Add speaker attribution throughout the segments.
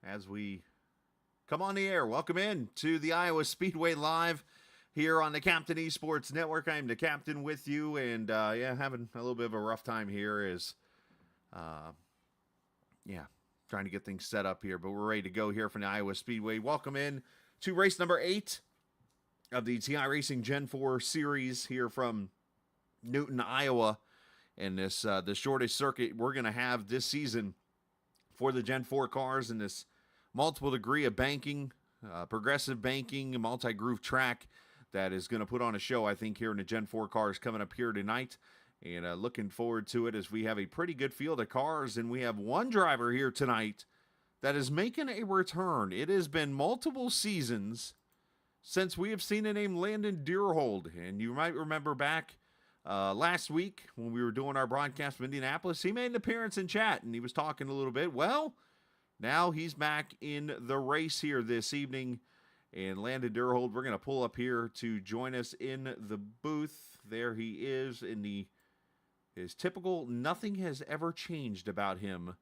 Speaker 1: as we come on the air. Welcome in to the Iowa Speedway Live here on the Captain Esports Network. I'm the Captain with you, and having a little bit of a rough time here as, trying to get things set up here, but we're ready to go here from the Iowa Speedway. Welcome in to race number 8 of the iRacing Gen 4 series here from Newton, Iowa, and this the shortest circuit we're going to have this season for the Gen 4 cars in this multiple degree of banking, progressive banking, multi-groove track that is going to put on a show, I think, here in the Gen 4 cars coming up here tonight. And looking forward to it as we have a pretty good field of cars, and we have one driver here tonight that is making a return. It has been multiple seasons since we have seen the name Landon Deerhold, and you might remember back last week when we were doing our broadcast from Indianapolis, he made an appearance in chat, and he was talking a little bit. Well, now he's back in the race here this evening, and Landon Deerhold, we're going to pull up here to join us in the booth. There he is in his typical nothing has ever changed about him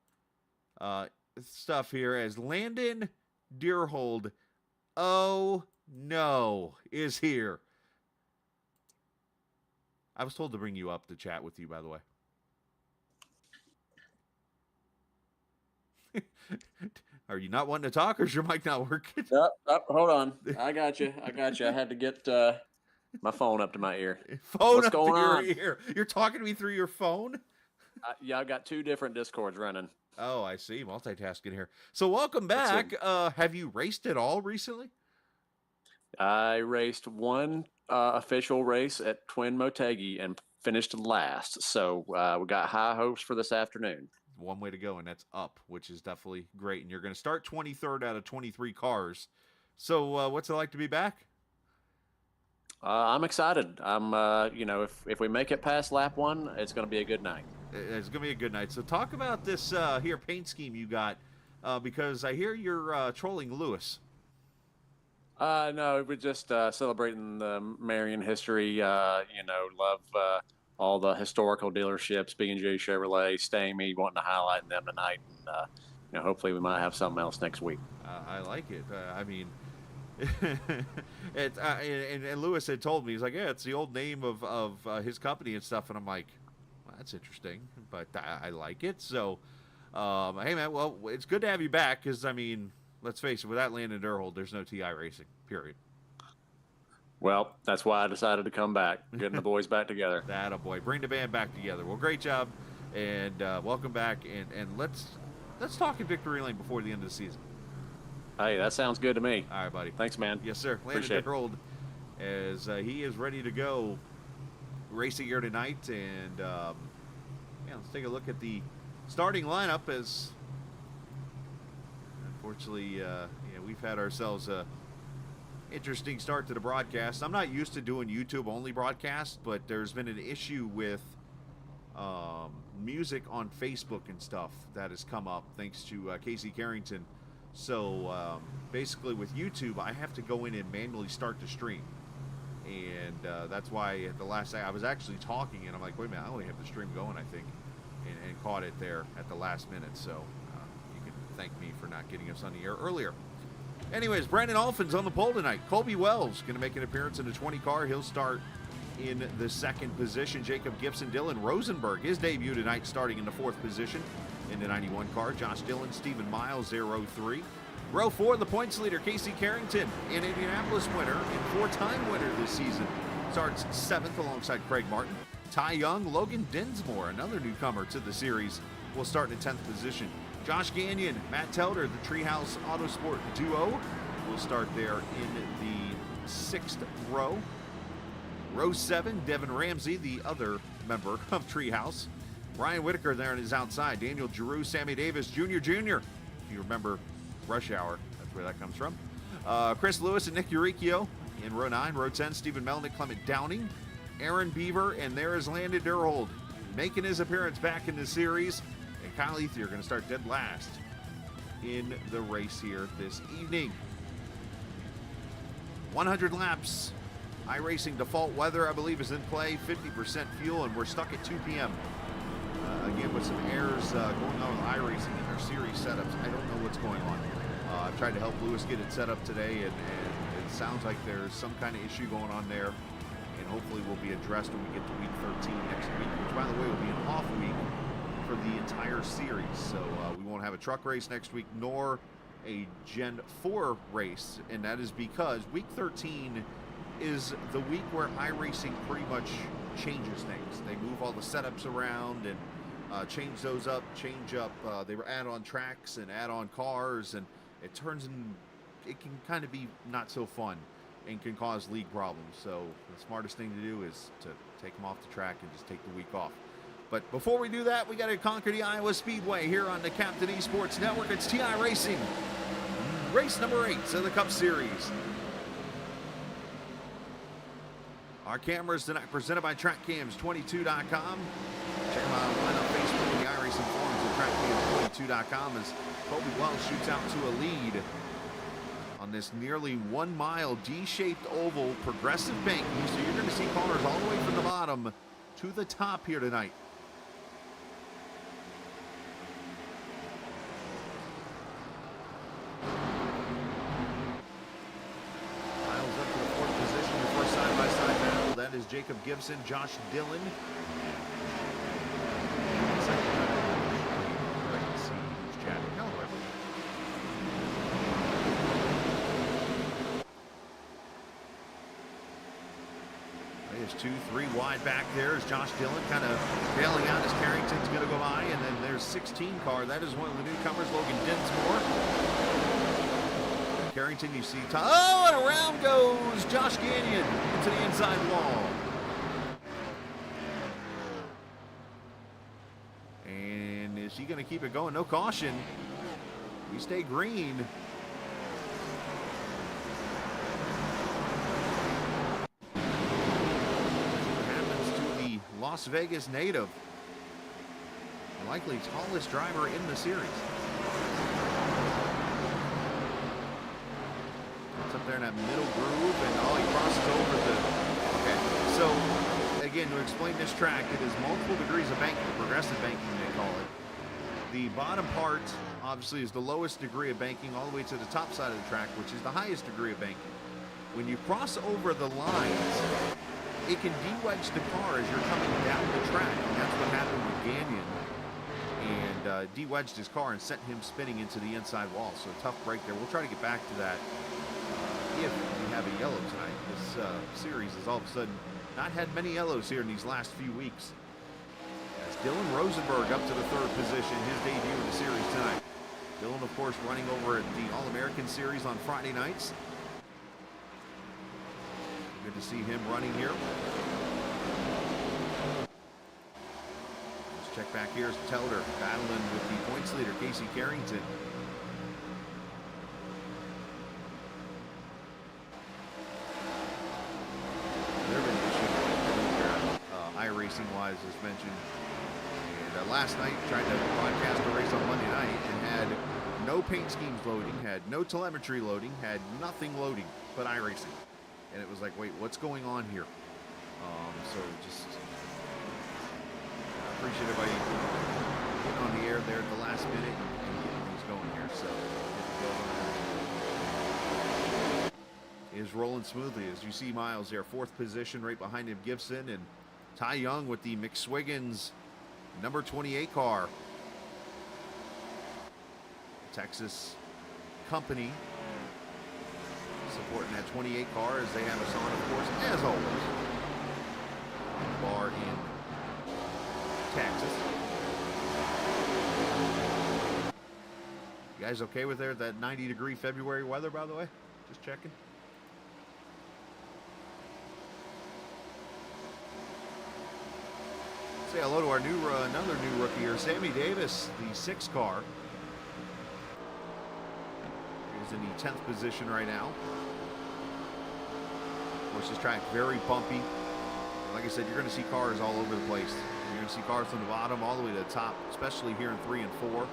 Speaker 1: stuff here as Landon Deerhold, oh no, is here. I was told to bring you up to chat with you, by the way. Are you not wanting to talk, or is your mic not working?
Speaker 2: Hold on. I got you. I had to get my phone up to my ear.
Speaker 1: What's going on? Your ear. You're talking to me through your phone?
Speaker 2: I've got 2 different Discords running.
Speaker 1: Oh, I see. Multitasking here. So welcome back. Have you raced at all recently?
Speaker 2: I raced one official race at Twin Motegi and finished last. So we got high hopes for this afternoon.
Speaker 1: One way to go, and that's up, which is definitely great. And you're going to start 23rd out of 23 cars. So what's it like to be back?
Speaker 2: I'm excited. I'm, if we make it past lap 1, it's going to be a good night.
Speaker 1: It's going to be a good night. So talk about this here paint scheme you got, because I hear you're trolling Lewis.
Speaker 2: No, we're just celebrating the Marion history. Love all the historical dealerships, B&J Chevrolet, Stamey, wanting to highlight them tonight. And, hopefully we might have something else next week.
Speaker 1: I like it. And Lewis had told me, he's like, yeah, it's the old name of his company and stuff. And I'm like, well, that's interesting, but I like it. So, hey, man, well, it's good to have you back because, let's face it, without Landon Deerhold, there's no TI racing, period.
Speaker 2: Well, that's why I decided to come back, getting the boys back together.
Speaker 1: That boy, bring the band back together. Well, great job, and welcome back, and let's talk in victory lane before the end of the season.
Speaker 2: Hey, that sounds good to me.
Speaker 1: All right, buddy.
Speaker 2: Thanks, man.
Speaker 1: Yes, sir. Landon Deerhold, as he is ready to go racing here tonight, and let's take a look at the starting lineup. As unfortunately, we've had ourselves a interesting start to the broadcast. I'm not used to doing YouTube only broadcasts, but there's been an issue with music on Facebook and stuff that has come up thanks to Casey Carrington. So basically with YouTube, I have to go in and manually start the stream. And that's why at the last day I was actually talking, and I'm like, wait a minute, I only have the stream going, I think, and caught it there at the last minute. So you can thank me for not getting us on the air earlier. Anyways, Brandon Alphin's on the pole tonight. Colby Wells going to make an appearance in the 20 car. He'll start in the 2nd position. Jacob Gibson, Dylan Rosenberg, his debut tonight, starting in the 4th position in the 91 car. Josh Dillon, Stephen Miles, 0-3. Row 4, the points leader, Casey Carrington, an Indianapolis winner and 4-time winner this season. Starts 7th alongside Craig Martin. Ty Young, Logan Dinsmore, another newcomer to the series, will start in 10th position. Josh Gagnon, Matt Telder, the Treehouse Autosport duo, will start there in the 6th row. Row 7, Devin Ramsey, the other member of Treehouse. Ryan Whitaker there on his outside. Daniel Giroux, Sammy Davis, Jr. If you remember Rush Hour, that's where that comes from. Chris Lewis and Nick Uricchio in row 9. Row 10, Stephen Melnick, Clement Downing, Aaron Beaver, and there is Landon Deerhold making his appearance back in the series. And Kyle Ethier going to start dead last in the race here this evening. 100 laps. iRacing default weather, I believe, is in play. 50% fuel, and we're stuck at 2 p.m. Again, with some errors going on with iRacing in their series setups. I don't know what's going on here. I've tried to help Lewis get it set up today, and it sounds like there's some kind of issue going on there, and hopefully will be addressed when we get to week 13 next week, which, by the way, will be an off week for the entire series. So we won't have a truck race next week, nor a Gen 4 race, and that is because week 13 is the week where iRacing pretty much changes things. They move all the setups around and change those up, they add on tracks and add on cars, and it can kind of be not so fun and can cause league problems. So the smartest thing to do is to take them off the track and just take the week off. But before we do that, we got to conquer the Iowa Speedway here on the Captain Esports Network. It's iRacing, race number 8 of the Cup Series. Our cameras tonight presented by TrackCams22.com. Check them out online on Facebook and the iRacing forums at TrackCams22.com as Kobe Wells shoots out to a lead on this nearly 1 mile D-shaped oval progressive banking. So you're going to see cars all the way from the bottom to the top here tonight. That is Jacob Gibson, Josh Dillon. There's 2, 3 wide back there as Josh Dillon kind of bailing out as Carrington's going to go by. And then there's 16 car. That is one of the newcomers, Logan Dinsmore. Carrington, you see, oh, and around goes Josh Gagnon into the inside wall. And is he going to keep it going? No caution. We stay green. What happens to the Las Vegas native? The likely tallest driver in the series. Up there in that middle groove, and he crosses over the. Okay, so again, to explain this track, it is multiple degrees of banking, progressive banking they call it. The bottom part obviously is the lowest degree of banking, all the way to the top side of the track, which is the highest degree of banking. When you cross over the lines, it can de-wedge the car as you're coming down the track, and that's what happened with Gagnon, and de-wedged his car and sent him spinning into the inside wall. So a tough break there. We'll try to get back to that. If we have a yellow tonight. This series has all of a sudden not had many yellows here in these last few weeks. As Dylan Rosenberg up to the 3rd position, his debut in the series tonight. Dylan, of course, running over at the All-American Series on Friday nights. Good to see him running here. Let's check back here as Telder battling with the points leader, Casey Carrington. iRacing-wise, as mentioned. And last night, tried to broadcast a race on Monday night and had no paint schemes loading, had no telemetry loading, had nothing loading but iRacing. And it was like, wait, what's going on here? So just appreciate everybody getting on the air there at the last minute and getting things going here. So is rolling smoothly as you see Miles there, 4th position, right behind him Gibson, and Ty Young with the McSwiggins number 28 car. Texas company supporting that 28 car as they have us on, of course, as always. Bar in Texas. You guys okay with that 90-degree February weather, by the way? Just checking. Say hello to our another new rookie here, Sammy Davis, the 6 car. He's in the 10th position right now. Of course, this track very bumpy. Like I said, you're going to see cars all over the place. You're going to see cars from the bottom all the way to the top, especially here in 3 and 4.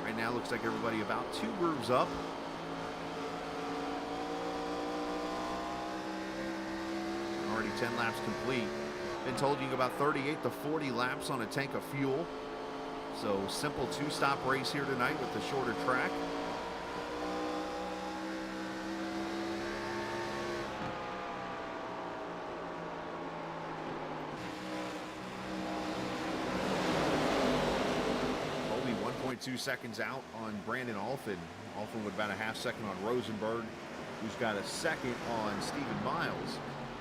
Speaker 1: Right now, looks like everybody about 2 grooves up. Already 10 laps complete. Been told you can go about 38 to 40 laps on a tank of fuel. So simple 2-stop race here tonight with the shorter track. 2.2 seconds out on Brandon Alphin. Alphin with about a half second on Rosenberg, who's got a second on Stephen Miles.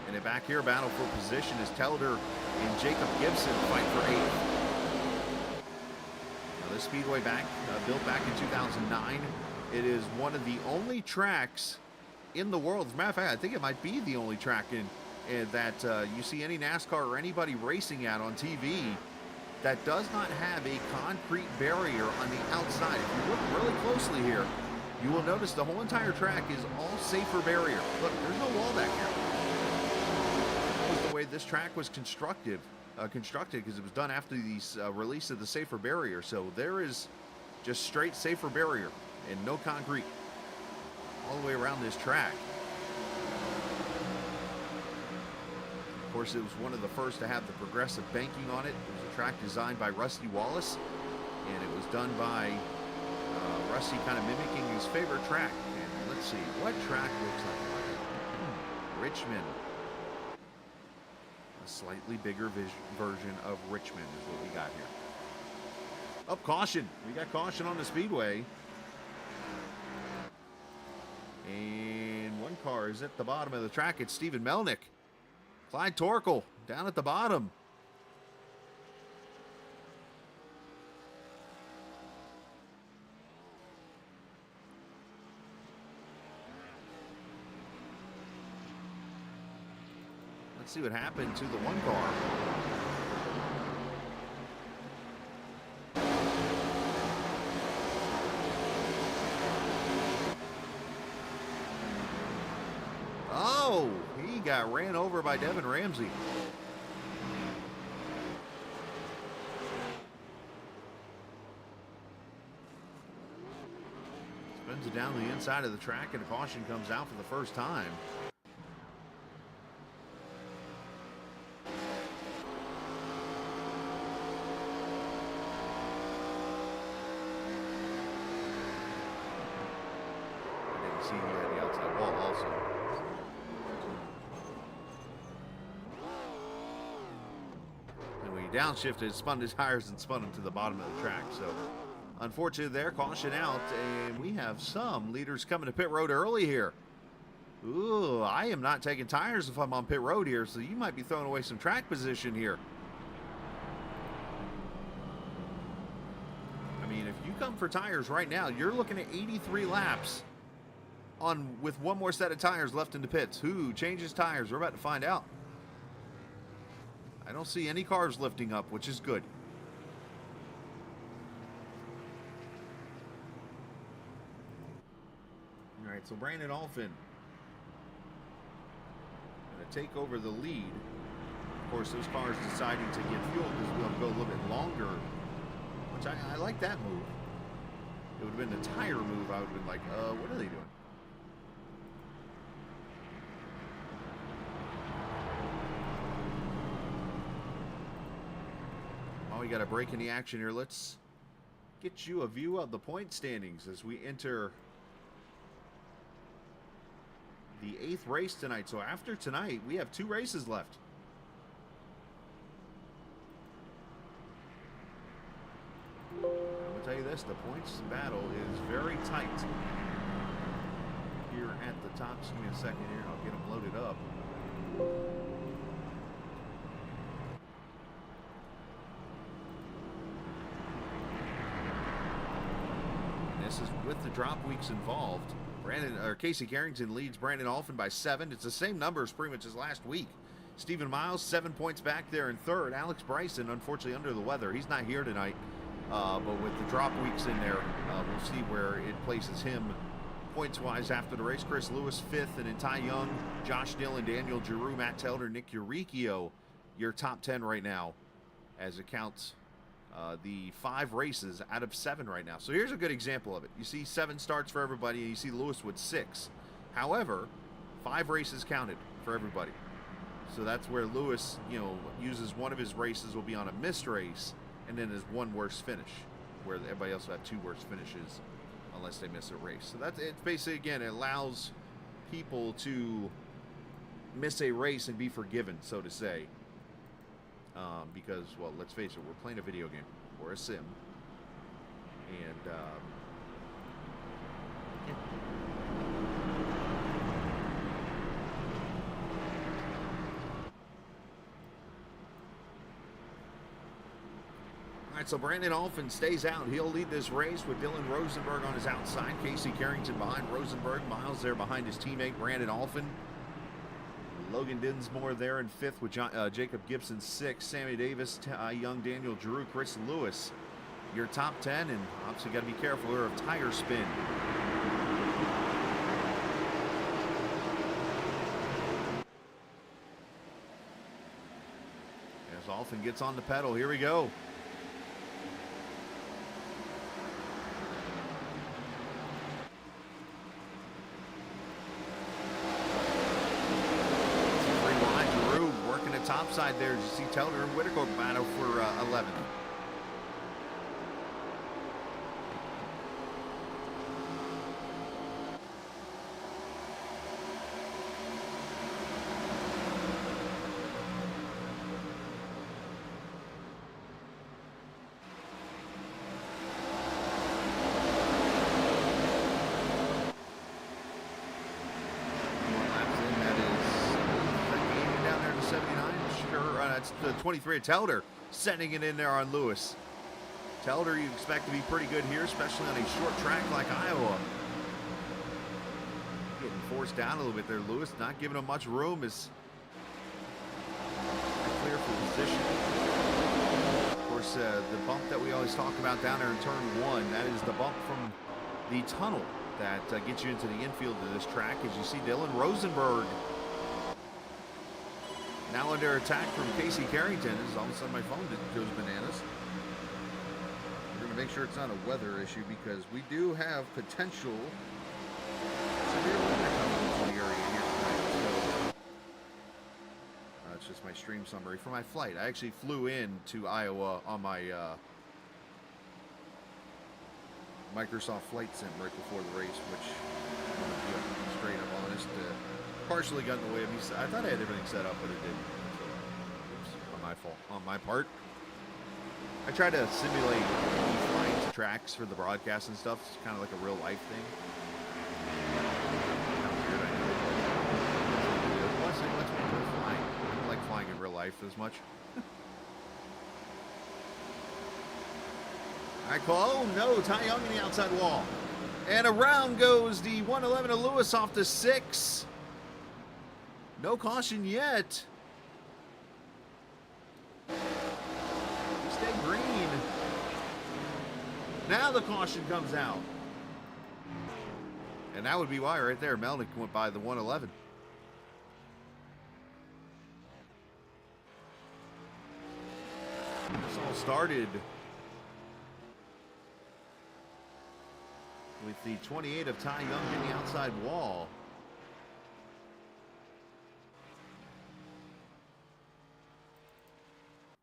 Speaker 1: And then back here, battle for position is Telder and Jacob Gibson fight for 8th. Now, this speedway built back in 2009. It is one of the only tracks in the world. As a matter of fact, I think it might be the only track that you see any NASCAR or anybody racing at on TV that does not have a concrete barrier on the outside. If you look really closely here, you will notice the whole entire track is all safer barrier. Look, there's no wall back here. That was the way this track was constructed because it was done after the release of the safer barrier. So there is just straight safer barrier and no concrete all the way around this track. Of course, it was one of the first to have the progressive banking on it. It was a track designed by Rusty Wallace, and it was done by Rusty kind of mimicking his favorite track. And let's see, what track looks like Richmond. A slightly bigger version of Richmond is what we got here. Up, caution. We got caution on the speedway. And one car is at the bottom of the track. It's Stephen Melnick. Clyde Torkel down at the bottom. Let's see what happened to the one car. Oh, he got ran over by Devin Ramsey. Spins it down the inside of the track, and a caution comes out for the first time. I didn't see he had the outside wall also. Downshifted, spun his tires and spun him to the bottom of the track. So unfortunately there, caution out, and we have some leaders coming to pit road early here. Ooh, I am not taking tires if I'm on pit road here, so you might be throwing away some track position here. I mean, if you come for tires right now, you're looking at 83 laps with one more set of tires left in the pits. Who changes tires? We're about to find out. I don't see any cars lifting up, which is good. All right, so Brandon Alphin going to take over the lead. Of course, those cars deciding to get fuel because we'll go a little bit longer, which I like that move. It would have been the tire move. I would have been like, what are they doing? We got a break in the action here. Let's get you a view of the point standings as we enter the 8th race tonight. So after tonight, we have 2 races left. I'm going to tell you this, the points battle is very tight here at the top. Just give me a second here, I'll get them loaded up. This is with the drop weeks involved. Casey Carrington leads Brandon Alphin by 7. It's the same numbers pretty much as last week. Stephen Miles, 7 points back there in 3rd. Alex Bryson, unfortunately under the weather. He's not here tonight. But with the drop weeks in there, we'll see where it places him points-wise after the race. Chris Lewis, 5th, and then Ty Young, Josh Dillon, Daniel Giroux, Matt Telder, Nick Uricchio, your top 10 right now as it counts. The 5 races out of 7 right now. So here's a good example of it. You see 7 starts for everybody, and you see Lewis with 6. However, 5 races counted for everybody. So that's where Lewis, uses one of his races will be on a missed race, and then his 1 worst finish, where everybody else will have 2 worst finishes unless they miss a race. So that's it's basically, again, it allows people to miss a race and be forgiven, so to say. Because, well, let's face it, we're playing a video game or a sim, And yeah. All right, so Brandon Alphen stays out. He'll lead this race with Dylan Rosenberg on his outside. Casey Carrington behind Rosenberg. Miles there behind his teammate Brandon Alphen. Logan Dinsmore there in 5th with Jacob Gibson 6th. Sammy Davis, Young, Daniel Drew, Chris Lewis. Your top 10, and obviously got to be careful here of tire spin. As Alphen gets on the pedal, here we go. Top side there, as you see Taylor and Whitaker battle for 11th. The 23 of Telder sending it in there on Lewis. Telder you expect to be pretty good here, especially on a short track like Iowa. Getting forced down a little bit there, Lewis, not giving him much room. Is clear for position. Of course, the bump that we always talk about down there in turn 1, that is the bump from the tunnel that gets you into the infield of this track. As you see Dylan Rosenberg now under attack from Casey Carrington. As all of a sudden my phone goes bananas. We're going to make sure it's not a weather issue because we do have potential severe weather coming into the area here tonight. So it's just my stream summary for my flight. I actually flew in to Iowa on my Microsoft Flight Sim right before the race, which I'm going to be straight up honest, partially got in the way of me. I thought I had everything set up, but it didn't. So, oops, my fault on my part. I try to simulate me flying to tracks for the broadcast and stuff. It's kind of like a real life thing. Kind of weird, I know. Plus, it lets me enjoy flying. I don't like flying in real life as much. I call, oh no, Ty Young in the outside wall. And around goes the 111 of Lewis off the 6. No caution yet. We stay green. Now the caution comes out. And that would be why right there. Melnick went by the 111. This all started with the 28 of Ty Young in the outside wall.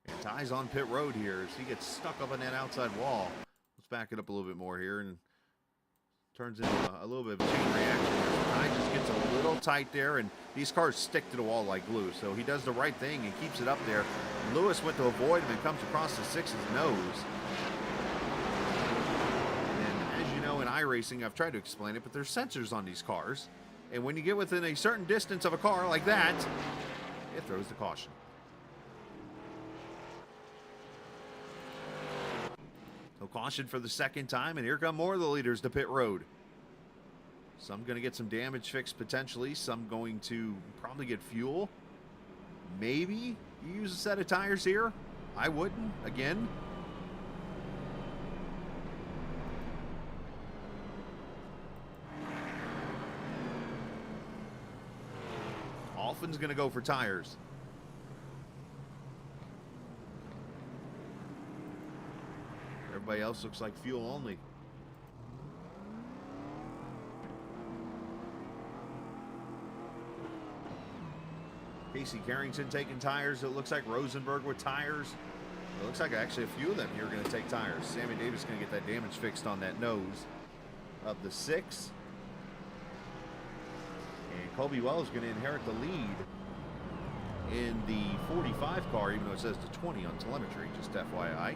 Speaker 1: And Ty's on pit road here as he gets stuck up on that outside wall. Let's back it up a little bit more here and turns into a little bit of a chain reaction. Ty just gets a little tight there, and these cars stick to the wall like glue. So he does the right thing and keeps it up there. Lewis went to avoid him and comes across the 6's nose. In iRacing, I've tried to explain it, but there's sensors on these cars, and when you get within a certain distance of a car like that, it throws the caution. So caution for the second time, and here come more of the leaders to pit road. Some going to get some damage fixed potentially, some going to probably get fuel. Maybe you use a set of tires here. I wouldn't, again. Alphen's going to go for tires. Everybody else looks like fuel only. Casey Carrington taking tires. It looks like Rosenberg with tires. It looks like actually a few of them here are going to take tires. Sammy Davis going to get that damage fixed on that nose of the 6. And Colby Wells is going to inherit the lead in the 45 car, even though it says the 20 on telemetry, just FYI.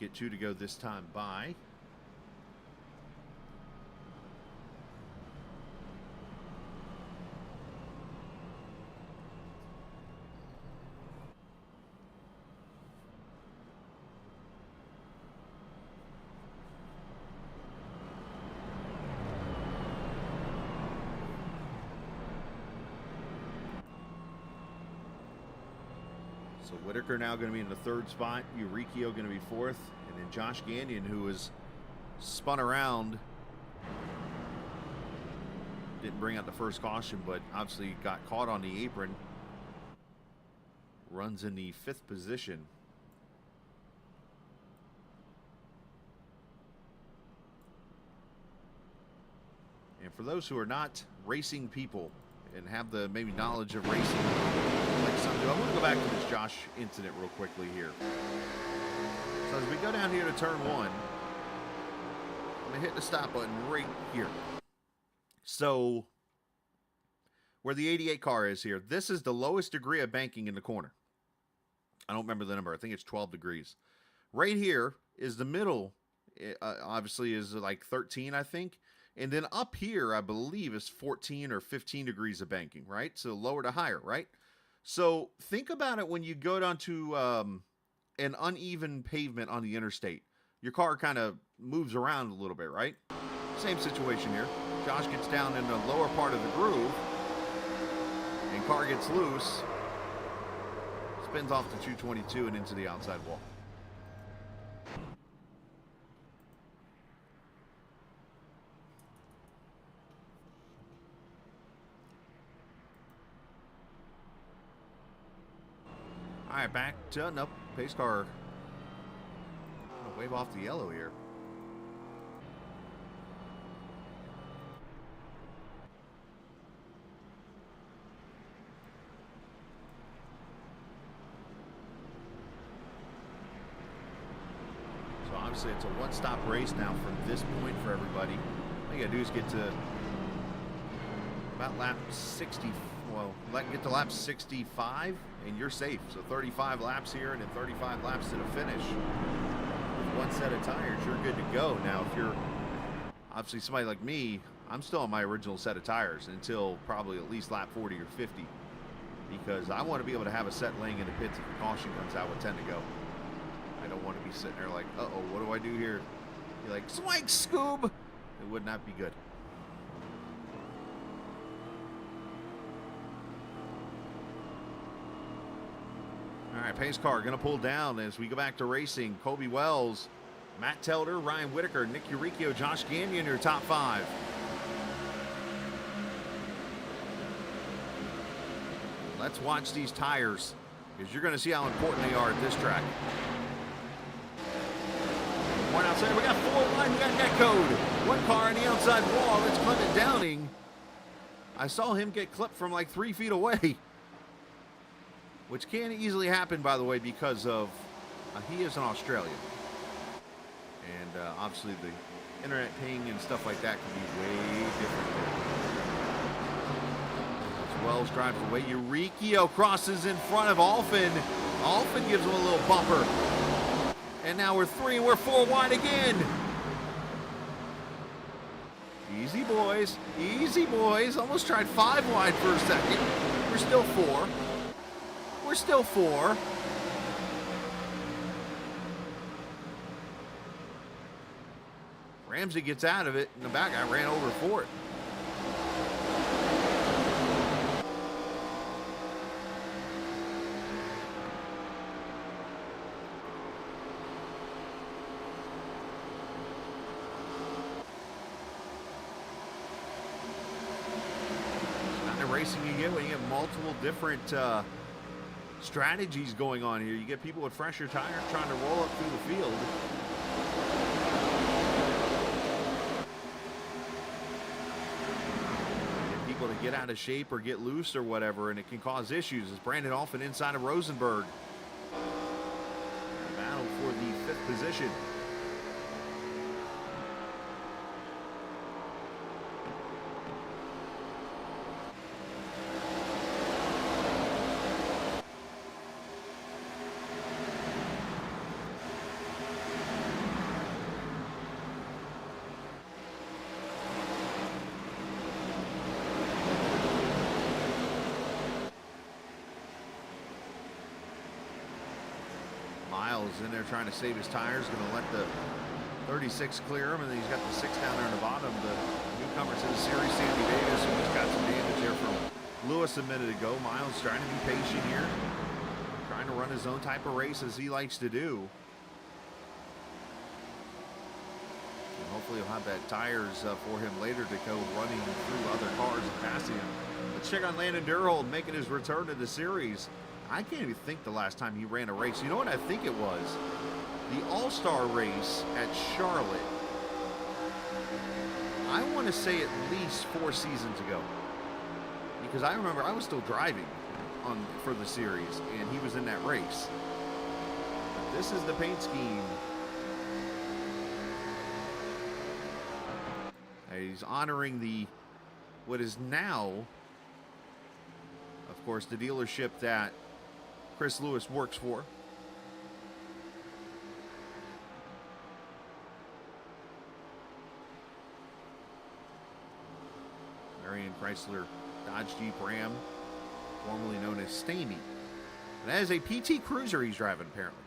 Speaker 1: get 2 to go this time by. So Whitaker now going to be in the 3rd spot. Eurykio going to be 4th. And then Josh Gagnon, who was spun around. Didn't bring out the first caution, but obviously got caught on the apron. Runs in the 5th position. And for those who are not racing people and have the maybe knowledge of racing like some do, I'm going to go back to this Josh incident real quickly here. So as we go down here to turn 1, I'm going to hit the stop button right here. So where the 88 car is here, this is the lowest degree of banking in the corner. I don't remember the number. I think it's 12 degrees. Right here is the middle, obviously is like 13, I think. And then up here, I believe, is 14 or 15 degrees of banking, right? So lower to higher, right? So think about it when you go down to an uneven pavement on the interstate. Your car kind of moves around a little bit, right? Same situation here. Josh gets down in the lower part of the groove, and car gets loose, spins off the 222 and into the outside wall. All right, back to, nope, pace car. I'm gonna wave off the yellow here. So obviously it's a one-stop race now from this point for everybody. All you gotta do is get to about lap 60. Well, get to lap 65 and you're safe. So 35 laps here and then 35 laps to the finish. With one set of tires, you're good to go. Now, if you're obviously somebody like me, I'm still on my original set of tires until probably at least lap 40 or 50, because I want to be able to have a set laying in the pits if the caution comes out with 10 to go. I don't want to be sitting there like, uh-oh, what do I do here? You're like, swank, Scoob! It would not be good. All right, pace car going to pull down as we go back to racing. Kobe Wells, Matt Telder, Ryan Whitaker, Nick Eurykio, Josh Gagnon, your top 5. Let's watch these tires, because you're going to see how important they are at this track. One outside, we got 4 wide, we got net code. One car on the outside wall, it's Clement Downing. I saw him get clipped from like 3 feet away. Which can easily happen, by the way, because of he is an Australian. And obviously the internet ping and stuff like that can be way different. As Wells drives away, Eurykio crosses in front of Alphin. Alphin gives him a little bumper. And now we're 3 and we're 4 wide again. Easy boys, easy boys. Almost tried 5 wide for a second. We're still 4. We're still 4. Ramsey gets out of it, and the back guy ran over for it. It's not the racing you get when you have multiple different strategies going on here. You get people with fresher tires trying to roll up through the field. Get people to get out of shape or get loose or whatever, and it can cause issues. As Brandon Alphin inside of Rosenberg. Battle for the 5th position. in there trying to save his tires. Going to let the 36 clear him, and then he's got the 6 down there in the bottom. The newcomer to the series, Sandy Davis, who just got some damage there from Lewis a minute ago. Miles trying to be patient here, trying to run his own type of race as he likes to do. And hopefully he'll have that tires for him later to go running through other cars and passing him. Let's check on Landon Durhold making his return to the series. I can't even think the last time he ran a race. You know what I think it was? The All-Star race at Charlotte. I want to say at least 4 seasons ago, because I remember I was still driving for the series, and he was in that race. But this is the paint scheme. He's honoring what is now, of course, the dealership that Chris Lewis works for. Marion Chrysler Dodge Jeep Ram, formerly known as Stamey. And that is a PT Cruiser he's driving, apparently.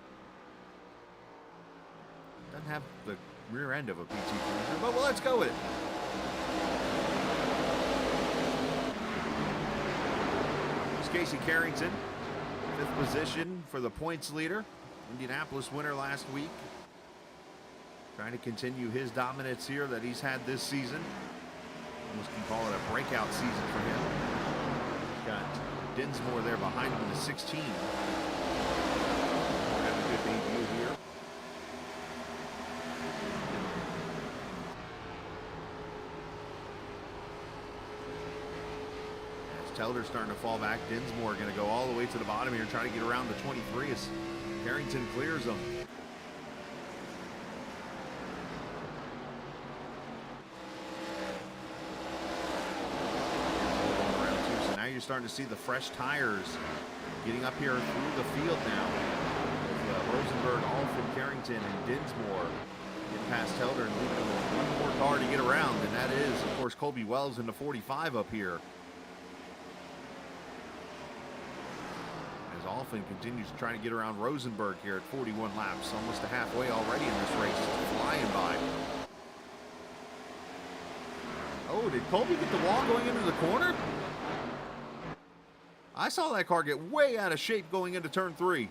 Speaker 1: Doesn't have the rear end of a PT Cruiser, but well, let's go with it. It's Casey Carrington, 5th position for the points leader. Indianapolis winner last week. Trying to continue his dominance here that he's had this season. Almost can call it a breakout season for him. He's got Dinsmore there behind him in the 16. Have a good debut here. As Telder's starting to fall back, Dinsmore going to go all the way to the bottom here, trying to get around the 23 as Carrington clears him. You're starting to see the fresh tires getting up here through the field now. With Rosenberg, Alford, Carrington, and Dinsmore get past Helder and leaving him with one more car to get around, and that is, of course, Colby Wells in the 45 up here. As Alford continues to try to get around Rosenberg here at 41 laps, almost to halfway already in this race, flying by. Oh, did Colby get the wall going into the corner? I saw that car get way out of shape going into turn 3.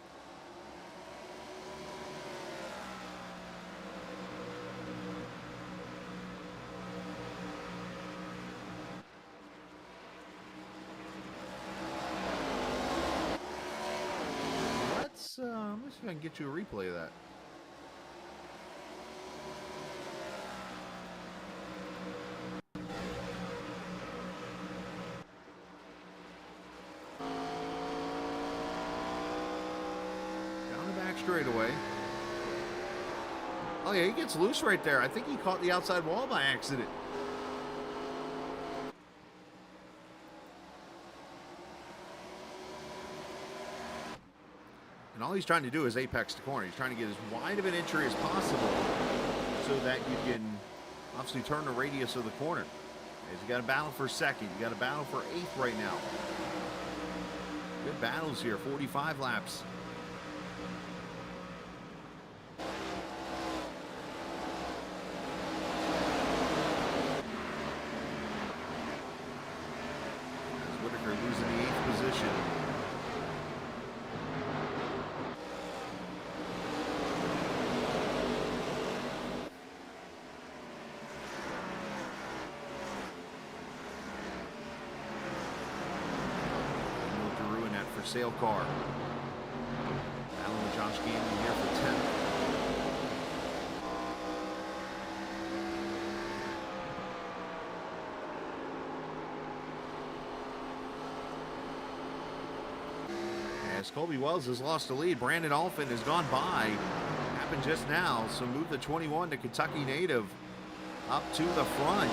Speaker 1: Let's see if I can get you a replay of that. Straightaway. Oh yeah, he gets loose right there. I think he caught the outside wall by accident. And all he's trying to do is apex the corner. He's trying to get as wide of an entry as possible so that you can obviously turn the radius of the corner. As you got a battle for 2nd, you got a battle for 8th right now. Good battles here, 45 laps. Losing the 8th position. Move to ruin that for sale car. Alan with Josh Gannon here for 10th. As Colby Wells has lost the lead, Brandon Alford has gone by. Happened just now, so move the 21 to Kentucky native up to the front.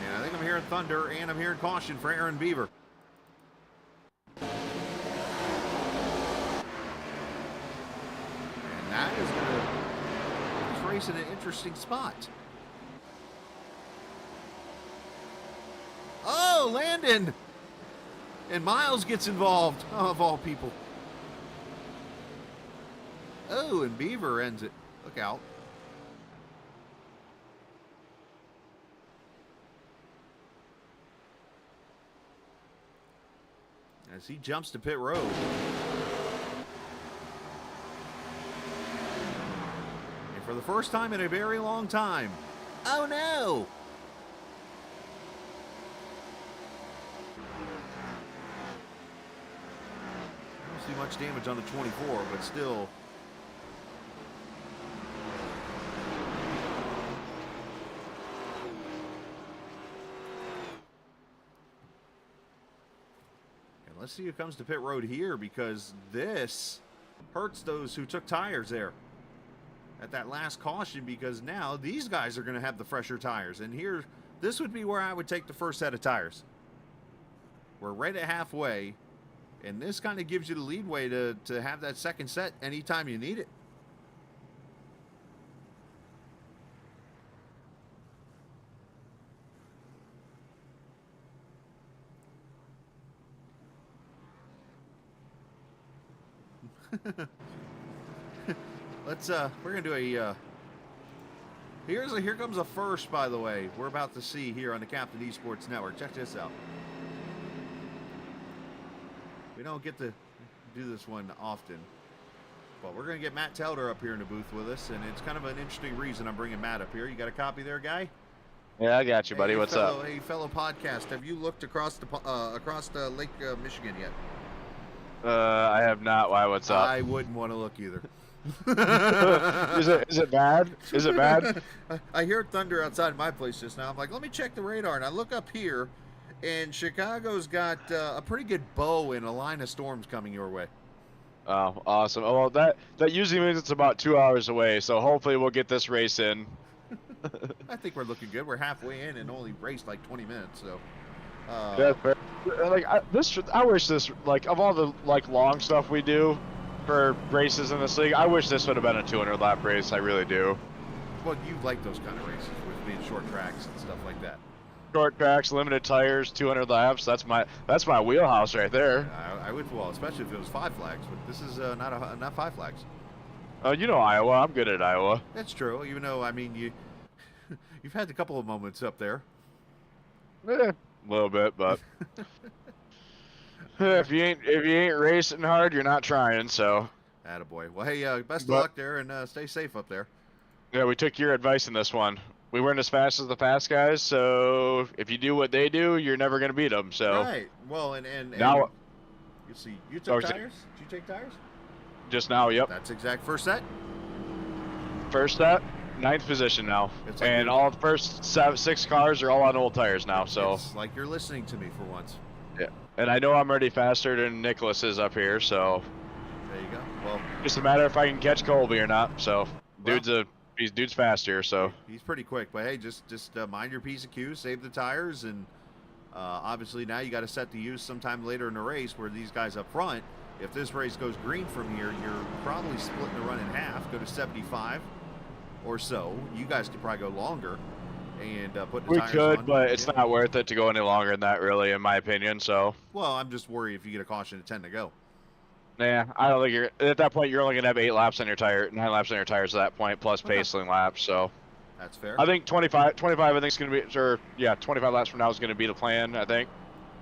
Speaker 1: And I think I'm hearing thunder, and I'm hearing caution for Aaron Beaver. And that is going to put this race in an interesting spot. Oh, Landon! And Miles gets involved, of all people. Oh, and Beaver ends it. Look out. As he jumps to pit road. And for the first time in a very long time. Oh no! I don't see much damage on the 24, but still. Let's see who comes to pit road here, because this hurts those who took tires there at that last caution, because now these guys are going to have the fresher tires. And here, this would be where I would take the first set of tires. We're right at halfway, and this kind of gives you the leadway to have that second set anytime you need it. We're gonna do a here comes a first, by the way, we're about to see here on the Captain Esports Network. Check this out. We don't get to do this one often, but we're gonna get Matt Telder up here in the booth with us, and it's kind of an interesting reason I'm bringing Matt up here. You got a copy there, guy?
Speaker 3: Yeah, I got you, buddy.
Speaker 1: Hey,
Speaker 3: What's
Speaker 1: fellow,
Speaker 3: up?
Speaker 1: Hey, fellow podcast, have you looked across the Lake Michigan yet?
Speaker 3: I have not. Why? What's up?
Speaker 1: I wouldn't want to look either.
Speaker 3: Is it bad? Is it bad?
Speaker 1: I hear thunder outside my place just now. I'm like, let me check the radar, and I look up here, and Chicago's got a pretty good bow and a line of storms coming your way.
Speaker 3: Oh, awesome. Oh, well, that usually means it's about 2 hours away. So hopefully we'll get this race in.
Speaker 1: I think we're looking good. We're halfway in and only raced like 20 minutes, so.
Speaker 3: Yeah, fair. Like I wish this, like, of all the long stuff we do for races in this league, I wish this would have been a 200 lap race. I really do.
Speaker 1: Well, you like those kind of races with being short tracks and stuff like that.
Speaker 3: Short tracks, limited tires, 200 laps. That's my wheelhouse right there.
Speaker 1: I would, well, especially if it was 5 flags, but this is not 5 flags.
Speaker 3: You know Iowa. I'm good at Iowa.
Speaker 1: That's true. Even though, I mean, you've had a couple of moments up there.
Speaker 3: A little bit, but if you ain't racing hard, you're not trying. So.
Speaker 1: Attaboy. Well, hey, best of luck there, and stay safe up there.
Speaker 3: Yeah, we took your advice in this one. We weren't as fast as the fast guys, so if you do what they do, you're never going to beat them. So.
Speaker 1: Right. Well, and
Speaker 3: now.
Speaker 1: You see, you took tires? Did you take tires?
Speaker 3: Just now, yep.
Speaker 1: That's exact first set.
Speaker 3: First set, 9th position now, like, and all the first 6 cars are all on old tires now. So
Speaker 1: it's like you're listening to me for once.
Speaker 3: Yeah, and I know I'm already faster than Nicholas is up here. So
Speaker 1: there you go. Well,
Speaker 3: just a matter if I can catch Colby or not. So dude's faster. So
Speaker 1: he's pretty quick. But hey, just mind your P's and Q's, save the tires, and obviously now you got to set to use sometime later in the race where these guys up front. If this race goes green from here, you're probably splitting the run in half, go to 75 or so. You guys could probably go longer and put the tires on.
Speaker 3: We could, but it's not worth it to go any longer than that, really, in my opinion. So.
Speaker 1: Well, I'm just worried if you get a caution at 10 to go.
Speaker 3: Nah, I don't think you're at that point. You're only gonna have 8 laps on your tire, 9 laps on your tires at that point, plus paceling laps. So.
Speaker 1: That's fair.
Speaker 3: I think 25. I think is gonna be, or yeah, 25 laps from now is gonna be the plan. I think.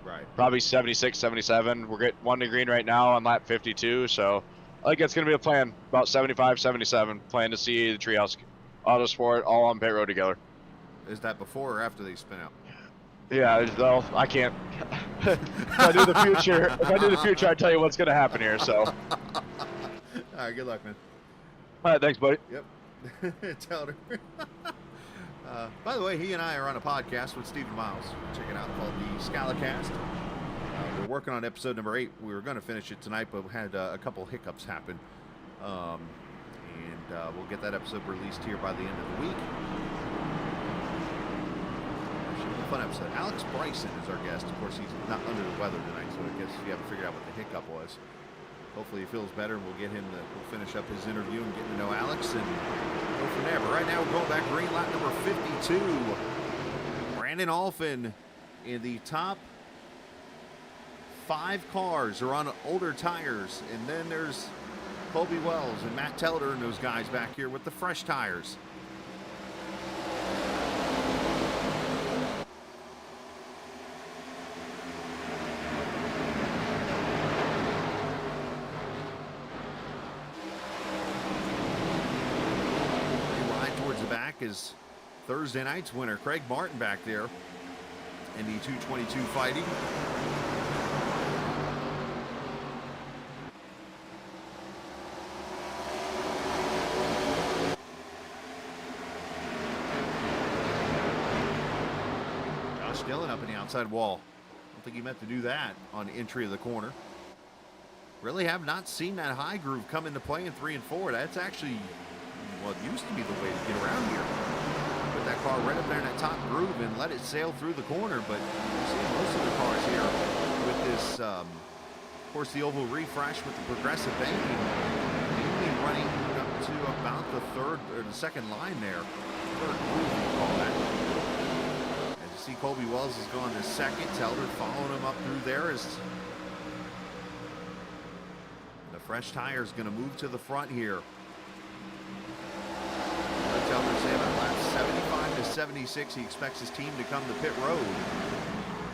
Speaker 1: Right.
Speaker 3: Probably 76, 77. We're getting 1 to green right now on lap 52. So I think it's going to be a plan. About 75, 77. Plan to see the Treehouse Autosport all on pit road together.
Speaker 1: Is that before or after they spin out?
Speaker 3: Yeah, well, I can't. If I do the future, I tell you what's going to happen here. So.
Speaker 1: All right, good luck, man.
Speaker 3: All right, thanks, buddy.
Speaker 1: Yep. Tell her. By the way, he and I are on a podcast with Stephen Miles. Check it out, called the Scalacast. We're working on episode number 8. We were going to finish it tonight, but we had a couple hiccups happen. And we'll get that episode released here by the end of the week. Should be a fun episode. Alex Bryson is our guest. Of course, he's not under the weather tonight, so I guess you haven't figured out what the hiccup was. Hopefully he feels better, and we'll get him we'll finish up his interview and get to know Alex and go from there. But right now we're going back green lap number 52. Brandon Alphin in the top 5 cars are on older tires, and then there's Colby Wells and Matt Telder and those guys back here with the fresh tires. Wide towards the back is Thursday night's winner, Craig Martin, back there in the 222 fighting. Dillon up in the outside wall. I don't think he meant to do that on entry of the corner. Really have not seen that high groove come into play in 3 and 4. That's actually, well, it used to be the way to get around here. Put that car right up there in that top groove and let it sail through the corner. But you see most of the cars here with this, of course, the oval refresh with the progressive banking, mainly running up to about the third or the second line there. Third groove, we call that. See, Colby Wells has gone to second. Telder following him up through there as the fresh tire is going to move to the front here. Let Telder say about laps 75 to 76. He expects his team to come to pit road.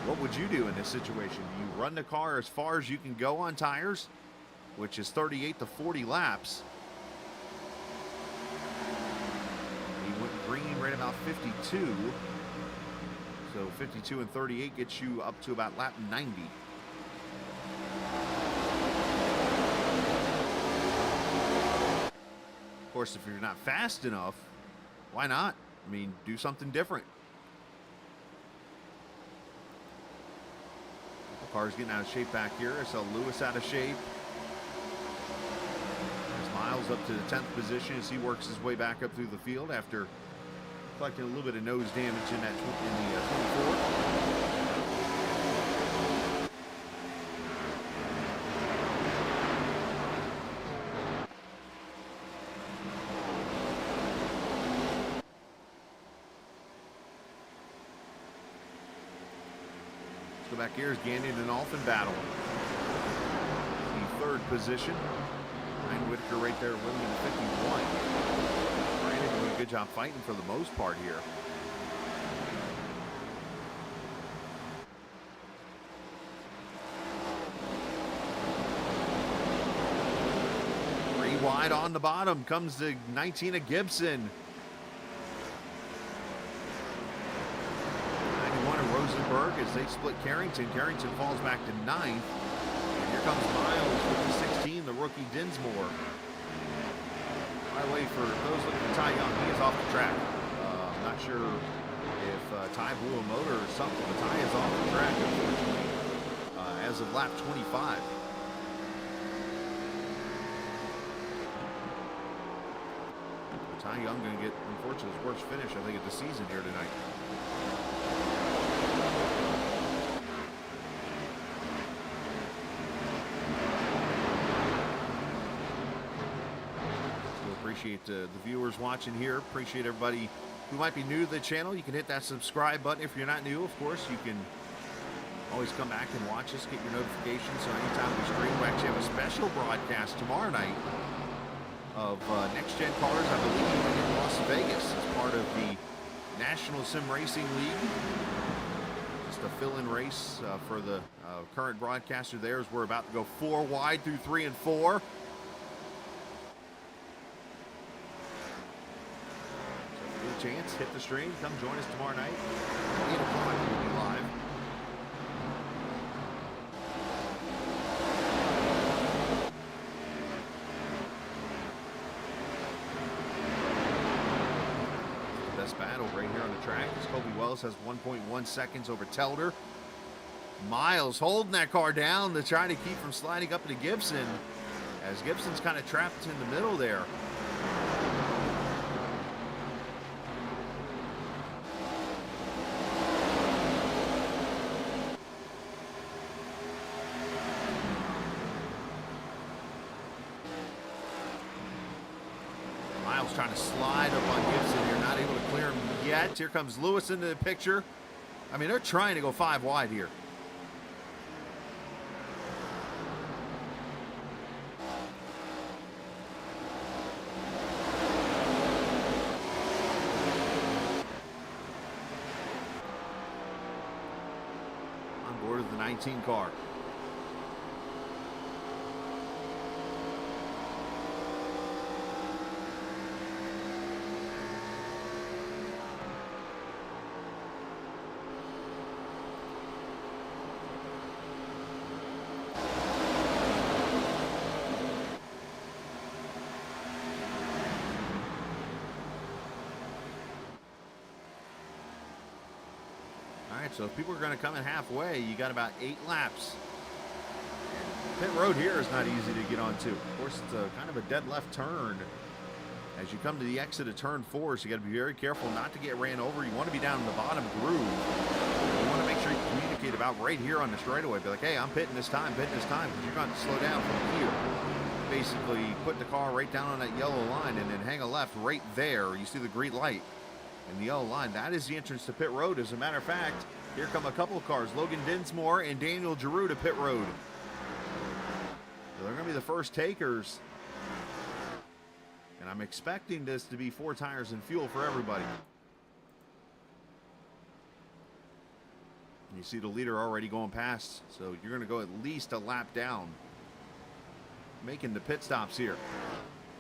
Speaker 1: What would you do in this situation? You run the car as far as you can go on tires, which is 38 to 40 laps. He went green right about 52. So 52 and 38 gets you up to about lap 90. Of course, if you're not fast enough, why not? I mean, do something different. The car's getting out of shape back here. I saw Lewis out of shape. There's Miles up to the 10th position as he works his way back up through the field after collecting a little bit of nose damage in that in the 24. Let's go back here as Gagnon and Alphin battle. The 3rd position. Ryan Whitaker right there winning in 51. Doing a good job fighting for the most part here. Three wide on the bottom comes the 19 of Gibson. 91 of Rosenberg as they split Carrington. Carrington falls back to 9th. And here comes Miles with the 16, the rookie Dinsmore. By the way, for those looking for Ty Young, he is off the track. I'm not sure if Ty blew a motor or something, but Ty is off the track, unfortunately, as of lap 25. Ty Young going to get, unfortunately, his worst finish, I think, of the season here tonight. Appreciate the viewers watching here. Appreciate everybody who might be new to the channel. You can hit that subscribe button if you're not new. Of course, you can always come back and watch us, get your notifications. So anytime we stream, we actually have a special broadcast tomorrow night of Next Gen Cars, I believe, in Las Vegas as part of the National Sim Racing League. Just a fill-in race for the current broadcaster there as we're about to go 4 wide through 3 and 4. Chance, hit the stream, come join us tomorrow night. 8 o'clock, we'll be live. The best battle right here on the track is Colby Wells has 1.1 seconds over Telder. Miles holding that car down to try to keep from sliding up into Gibson, as Gibson's kind of trapped in the middle there. Trying to slide up on Gibson here, not able to clear him yet. Here comes Lewis into the picture. I mean, they're trying to go 5 wide here. 18 car. So if people are going to come in halfway, you got about 8 laps. Pit road here is not easy to get onto. Of course, it's a kind of a dead left turn. As you come to the exit of turn 4, so you got to be very careful not to get ran over. You want to be down in the bottom groove. You want to make sure you communicate about right here on the straightaway. Be like, hey, I'm pitting this time, because you're going to slow down from here. Basically, put the car right down on that yellow line and then hang a left right there. You see the green light and the yellow line. That is the entrance to pit road. As a matter of fact, here come a couple of cars. Logan Dinsmore and Daniel Giroux to pit road. So they're going to be the first takers. And I'm expecting this to be 4 tires and fuel for everybody. You see the leader already going past. So you're going to go at least a lap down. Making the pit stops here.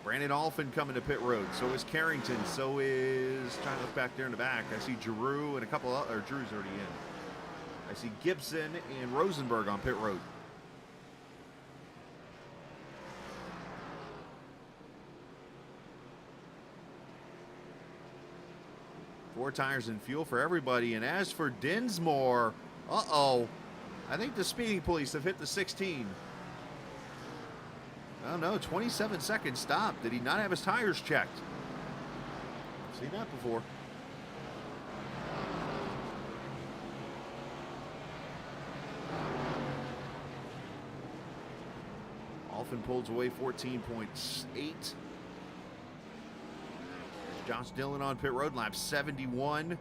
Speaker 1: Brandon Alphin coming to pit road. So is Carrington. So is, trying to look back there in the back, I see Giroux and a couple of, or Giroux's already in. I see Gibson and Rosenberg on pit road. Four tires and fuel for everybody. And as for Dinsmore, I think the speeding police have hit the 16. Oh no, 27-second stop. Did he not have his tires checked? I've seen that before. Alphin pulls away 14.8. Josh Dillon on pit road, lap 71.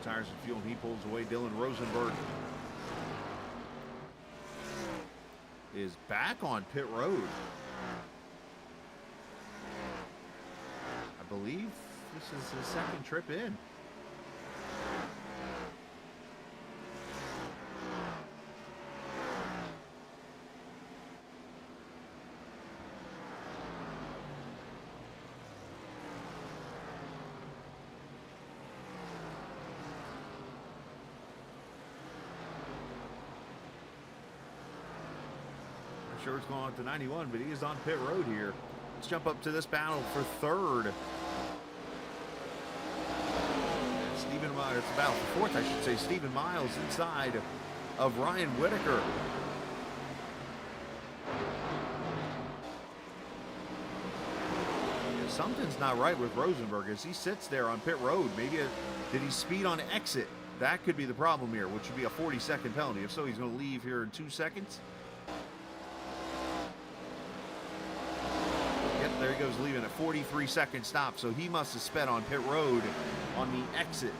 Speaker 1: Tires and fuel, and he pulls away. Dylan Rosenberg is back on pit road. I believe this is his second trip in. Not sure what's going on to 91, but he is on pit road here. Let's jump up to this battle for third. Stephen Miles, it's about fourth, I should say. Stephen Miles inside of Ryan Whitaker. Yeah, something's not right with Rosenberg as he sits there on pit road. Maybe did he speed on exit? That could be the problem here, which would be a 40-second penalty. If so, he's going to leave here in 2 seconds. Yep, there he goes, leaving a 43-second stop. So he must have sped on pit road on the exit.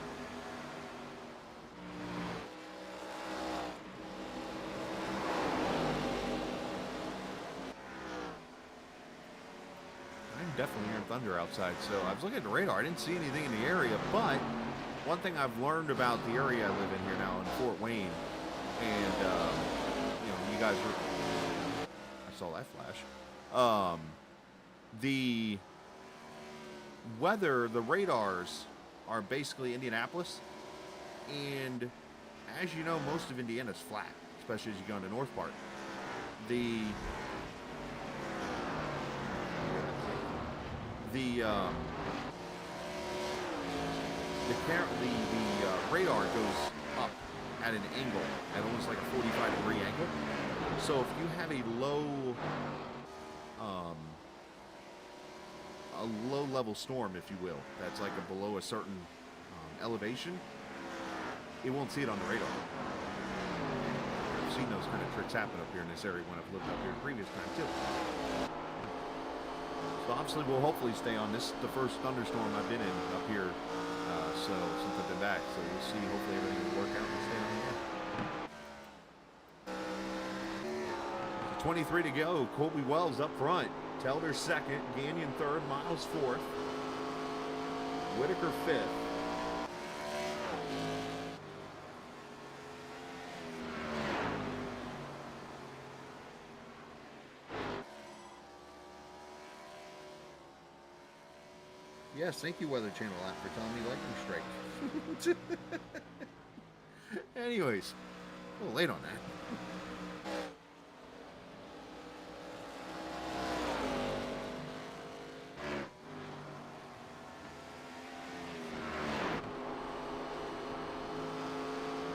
Speaker 1: I'm definitely hearing thunder outside. So I was looking at the radar. I didn't see anything in the area, but one thing I've learned about the area I live in here now in Fort Wayne, and you guys were, I saw that flash. The weather, the radars are basically Indianapolis, and as you know, most of Indiana's flat, especially as you go into the north part. The radar goes up at an angle, at almost like a 45-degree angle. So if you have a low-level storm, if you will, that's like below a certain elevation, it won't see it on the radar. I've seen those kind of tricks happen up here in this area when I've lived up here previous time too. So obviously we'll hopefully stay on this, the first thunderstorm I've been in up here, so since I've been back. So we'll see, hopefully everything will work out and stay on the air. 23 to go. Colby Wells up front. Telder second. Gagnon third. Miles fourth. Whitaker fifth. Yes, thank you, Weather Channel app, for telling me lightning strike. Anyways, a little late on that.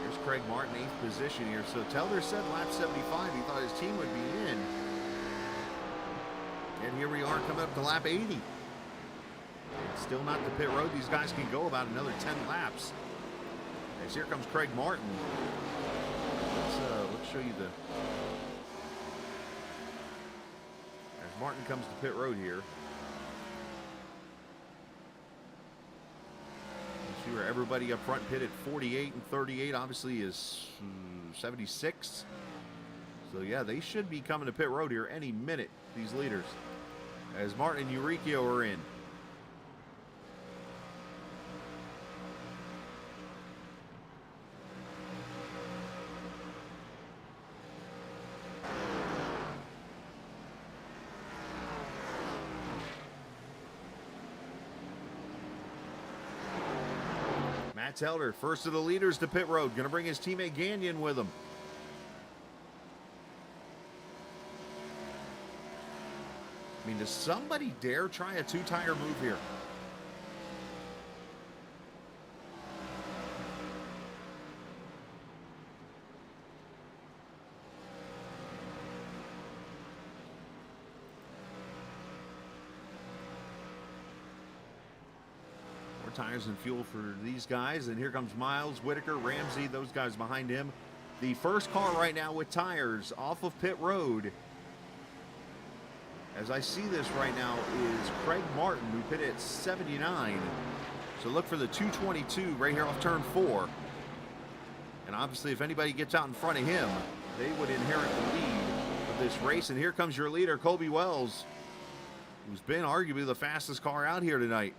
Speaker 1: Here's Craig Martin, 8th position here. So Telder said lap 75. He thought his team would be in. And here we are coming up to lap 80. Still not the pit road. These guys can go about another 10 laps. As here comes Craig Martin. Let's show you the. As Martin comes to pit road here. See where everybody up front pitted 48 and 38 obviously is 76. So yeah, they should be coming to pit road here any minute, these leaders. As Martin and Eurykio are in. Matt Telder, first of the leaders to pit road, going to bring his teammate Gagnon with him. I mean, does somebody dare try a two-tire move here? Tires and fuel for these guys, and here comes Miles, Whitaker, Ramsey, those guys behind him. The first car right now with tires off of pit road, as I see this right now, is Craig Martin, who pitted at 79. So look for the 222 right here off turn 4. And obviously if anybody gets out in front of him, they would inherit the lead of this race. And here comes your leader, Colby Wells, who's been arguably the fastest car out here tonight.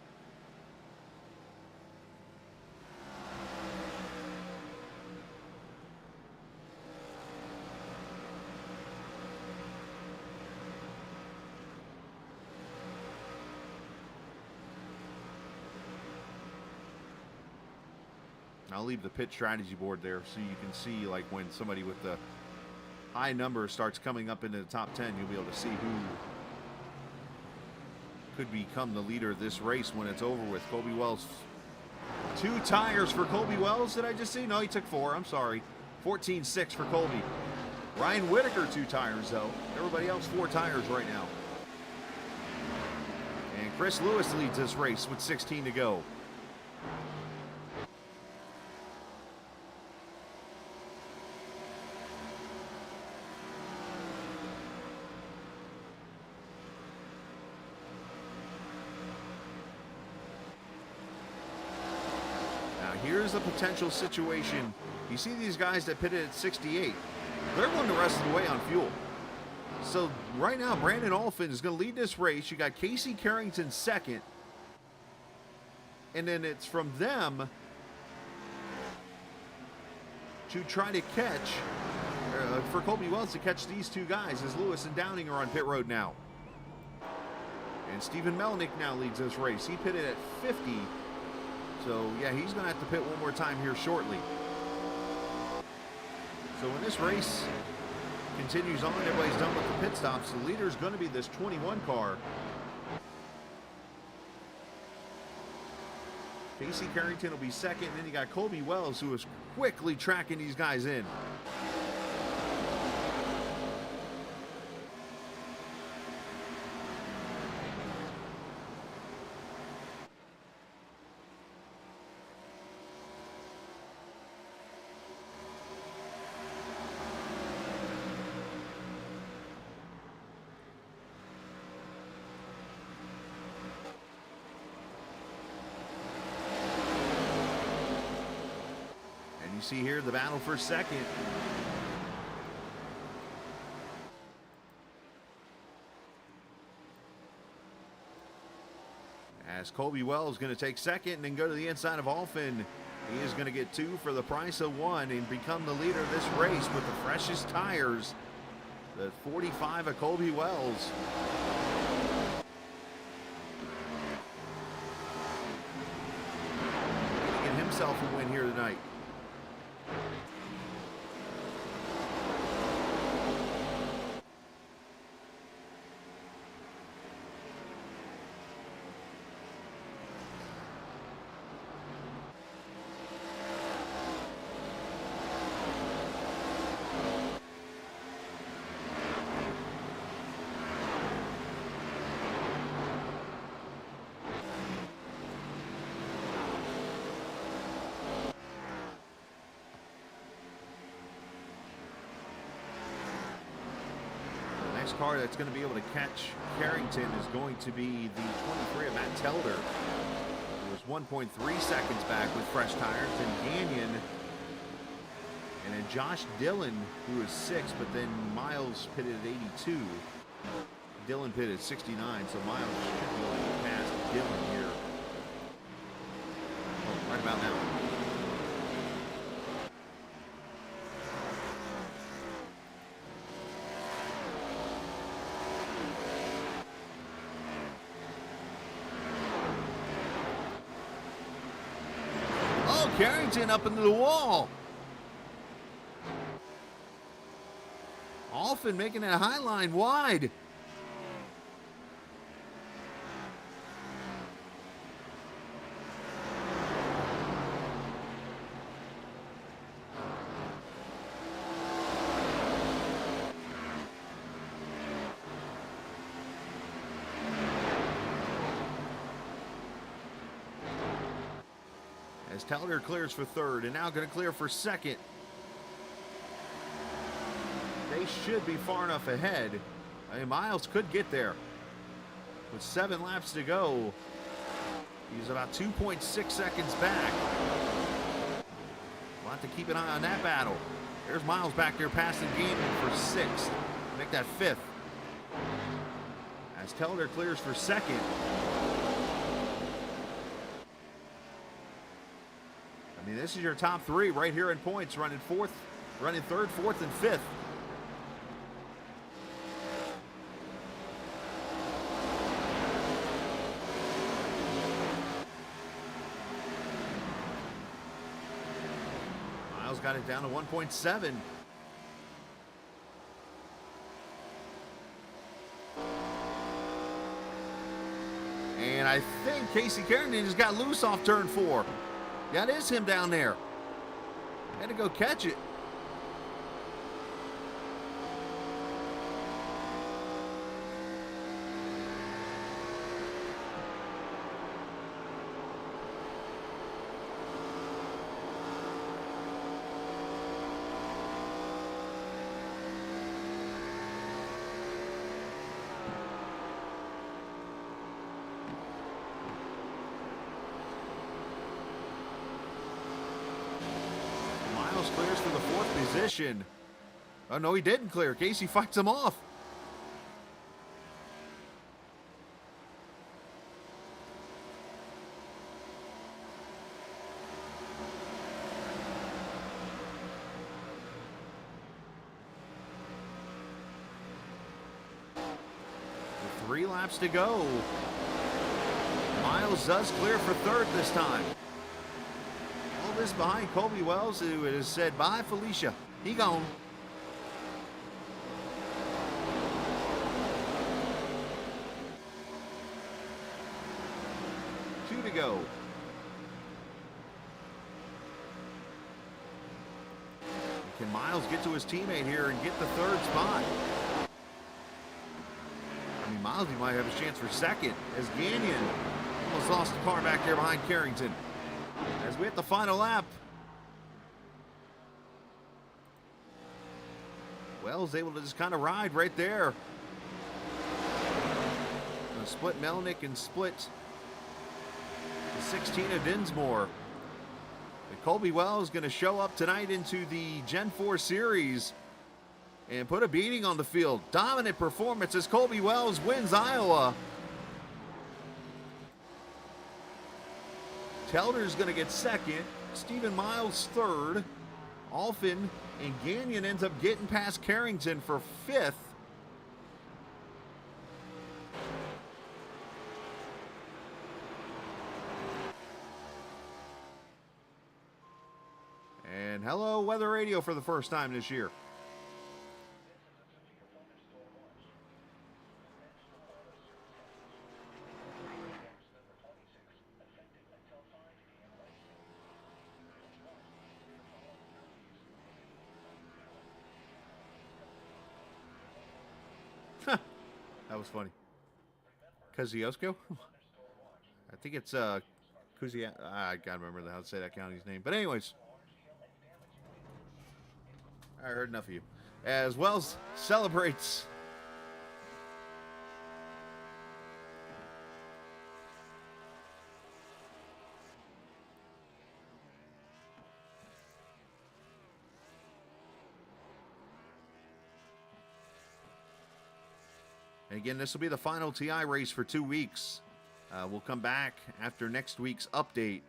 Speaker 1: I'll leave the pit strategy board there so you can see, like, when somebody with the high number starts coming up into the top 10, you'll be able to see who could become the leader of this race when it's over with. Colby Wells, 2 tires for Colby Wells. Did I just see? No, he took 4. I'm sorry. 14.6 for Colby. Ryan Whitaker, 2 tires, though. Everybody else, 4 tires right now. And Chris Lewis leads this race with 16 to go. Here's a potential situation. You see these guys that pitted at 68. They're going the rest of the way on fuel. So right now, Brandon Olfin is going to lead this race. You got Casey Carrington second. And then it's from them to try to catch, for Colby Wells to catch these 2 guys, as Lewis and Downing are on pit road now. And Stephen Melnick now leads this race. He pitted at 50. So, yeah, he's going to have to pit one more time here shortly. So when this race continues on, everybody's done with the pit stops, the leader is going to be this 21 car. Casey Carrington will be second, and then you got Colby Wells, who is quickly tracking these guys in. You see here the battle for second. As Colby Wells is going to take second and then go to the inside of Alphen. He is going to get 2 for the price of 1 and become the leader of this race with the freshest tires. The 45 of Colby Wells. Going to get himself a win here tonight. Car that's going to be able to catch Carrington is going to be the 23 of Matt Telder, who was 1.3 seconds back with fresh tires, and Gagnon, and then Josh Dillon, who is 6, but then Miles pitted at 82. Dillon pitted at 69, so Miles should be able to pass Dillon here. Oh, right about now. Carrington up into the wall. Alphen making that high line wide. As Telder clears for third and now going to clear for second. They should be far enough ahead. I mean, Miles could get there. With 7 laps to go, he's about 2.6 seconds back. We'll have to keep an eye on that battle. There's Miles back there passing Gagnon for 6th. Make that 5th. As Telder clears for second. I mean, this is your top 3 right here in points, running 3rd, 4th, and 5th. Miles got it down to 1.7. And I think Casey Carrington just got loose off turn 4. That is him down there. Had to go catch it. Clears for the 4th position. Oh, no, he didn't clear. Casey fights him off. With 3 laps to go. Miles does clear for 3rd this time. This behind Colby Wells, who has said bye Felicia. He gone. Two to go. Can Miles get to his teammate here and get the 3rd spot? I mean, Miles, he might have a chance for 2nd as Gagnon almost lost the car back there behind Carrington. As we hit the final lap. Wells able to just kind of ride right there. Gonna split Melnick and split the 16 of Dinsmore. But Colby Wells going to show up tonight into the Gen 4 series and put a beating on the field. Dominant performance as Colby Wells wins Iowa. Telder's going to get second. Stephen Miles third. Alphin and Gagnon ends up getting past Carrington for fifth. And hello, Weather Radio for the first time this year. That was funny. Kosciuszko? I think it's Kuzia. I gotta remember how to say that county's name. But anyways, I heard enough of you. As Wells celebrates. And again, this will be the final TI race for 2 weeks. We'll come back after next week's update.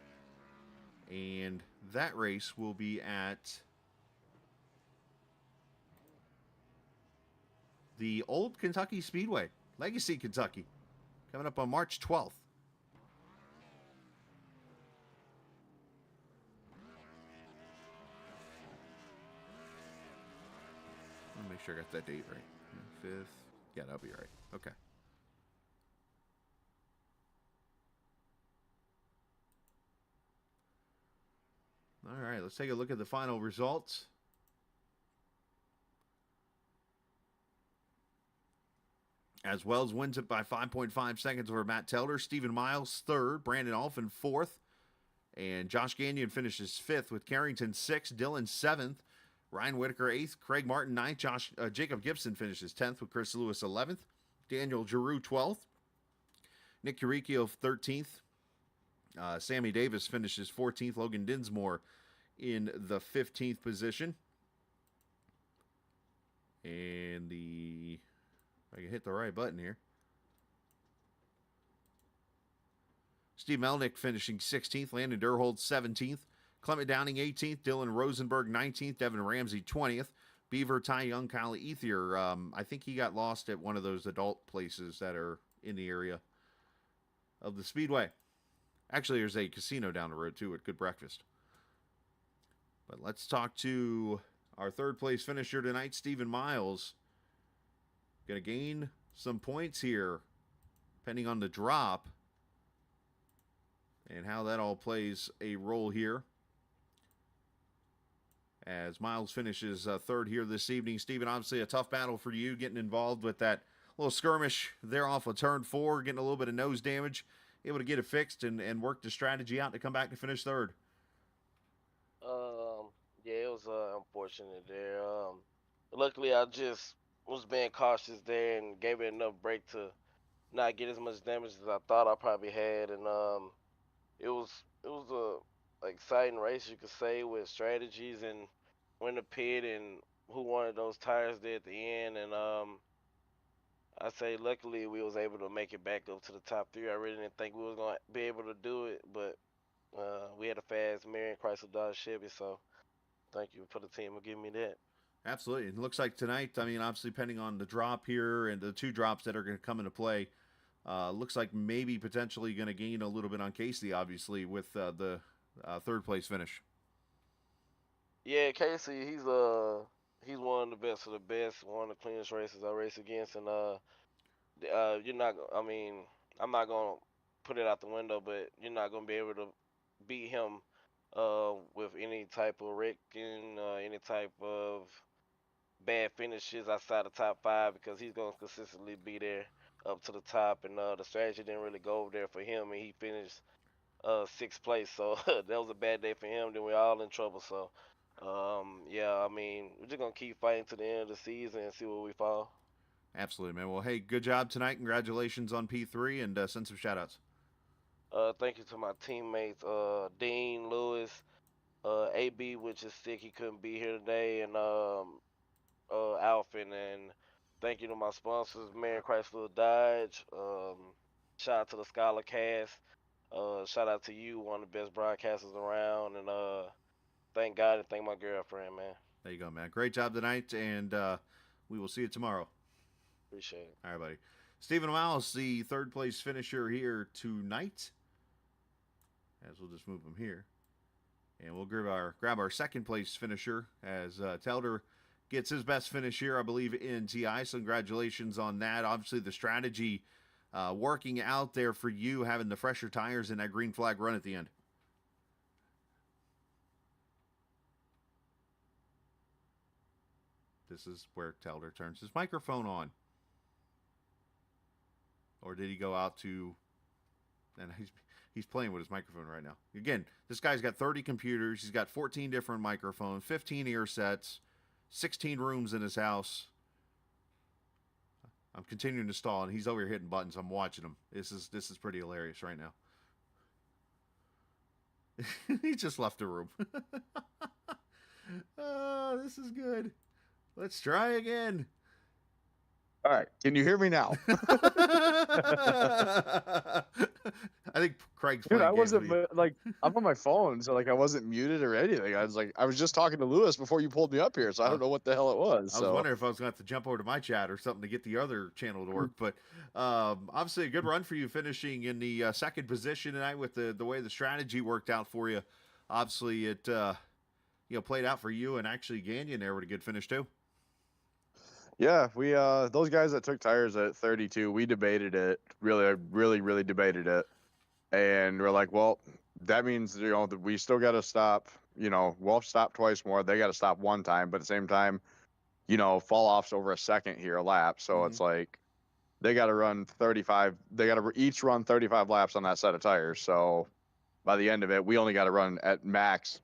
Speaker 1: And that race will be at the Old Kentucky Speedway, Legacy, Kentucky, coming up on March 12th. Let me make sure I got that date right. 5th. Yeah, that'll be right. Okay. All right, let's take a look at the final results. As Wells wins it by 5.5 seconds over Matt Telder. Stephen Miles third. Brandon Alphin fourth. And Josh Gagnon finishes fifth with Carrington sixth. Dylan seventh. Ryan Whitaker eighth. Craig Martin ninth. Jacob Gibson finishes 10th with Chris Lewis 11th. Daniel Giroux 12th. Nick Uricchio 13th. Sammy Davis finishes 14th. Logan Dinsmore in the 15th position. And if I can hit the right button here. Steve Melnick finishing 16th. Landon Durhold 17th. Clement Downing 18th. Dylan Rosenberg 19th. Devin Ramsey 20th. Beaver, Ty Young, Kyle Ethier. I think he got lost at one of those adult places that are in the area of the Speedway. Actually, there's a casino down the road, too, at Good Breakfast. But let's talk to our third place finisher tonight, Stephen Miles. Going to gain some points here, depending on the drop and how that all plays a role here. As Miles finishes third here this evening. Stephen, obviously a tough battle for you, getting involved with that little skirmish there off of turn 4, getting a little bit of nose damage, able to get it fixed and work the strategy out to come back to finish third.
Speaker 4: Yeah, it was unfortunate there. Luckily, I just was being cautious there and gave it enough break to not get as much damage as I thought I probably had, and it was a exciting race, you could say, with strategies and when the pit and who wanted those tires there at the end, and I say luckily we was able to make it back up to the top 3. I really didn't think we was gonna be able to do it, but we had a fast Marion Chrysler Dodge Chevy, so thank you for the team for giving me that.
Speaker 1: Absolutely. It looks like tonight, I mean, obviously, depending on the drop here and the 2 drops that are going to come into play, looks like maybe potentially going to gain a little bit on Casey, obviously, with the third place finish.
Speaker 4: Yeah, Casey, he's one of the best of the best, one of the cleanest races I race against, and you're not. I mean, I'm not gonna put it out the window, but you're not gonna be able to beat him with any type of wrecking, any type of bad finishes outside the top 5, because he's gonna consistently be there up to the top, and the strategy didn't really go over there for him, and he finished 6th place, so that was a bad day for him. Then we're all in trouble. So yeah, I mean, we're just gonna keep fighting to the end of the season and see where we fall.
Speaker 1: Absolutely, man. Well, hey, good job tonight. Congratulations on P3, and send some shout-outs.
Speaker 4: Thank you to my teammates, Dean, Lewis, AB, which is sick, he couldn't be here today, and Alfin, and thank you to my sponsors, Marion Chrysler Dodge. Shout out to the Scholar Cast. Shout out to you, one of the best broadcasters around, and thank God and thank my girlfriend, man.
Speaker 1: There you go, man. Great job tonight, and we will see you tomorrow.
Speaker 4: Appreciate it.
Speaker 1: All right, buddy. Stephen Miles, the third place finisher here tonight. As we'll just move him here. And we'll grab our second place finisher as Telder gets his best finish here, I believe, in TI. So congratulations on that. Obviously, the strategy working out there for you, having the fresher tires and that green flag run at the end. This is where Telder turns his microphone on. Or did he go out to... And he's playing with his microphone right now. Again, this guy's got 30 computers. He's got 14 different microphones, 15 ear sets, 16 rooms in his house. I'm continuing to stall, and he's over here hitting buttons. I'm watching him. This is pretty hilarious right now. He just left the room. Oh, this is good. Let's try again.
Speaker 5: All right. Can you hear me now?
Speaker 1: I think Craig's
Speaker 5: Dude,
Speaker 1: playing
Speaker 5: I
Speaker 1: games
Speaker 5: wasn't
Speaker 1: with you.
Speaker 5: like I'm on my phone, so like I wasn't muted or anything. I was just talking to Lewis before you pulled me up here, so I don't know what the hell it was.
Speaker 1: I was wondering if I was going to have to jump over to my chat or something to get the other channel to work. But obviously, a good run for you, finishing in the second position tonight with the way the strategy worked out for you. Obviously, it played out for you, and actually Gagnon there with a good finish too.
Speaker 5: Yeah, we those guys that took tires at 32, we debated it, really debated it, and we're like, well, that means that we still got to stop. We'll stop twice more. They got to stop one time, but at the same time, fall off's over a second here a lap, so it's like they got to run 35. They got to each run 35 laps on that set of tires. So by the end of it, we only got to run at max,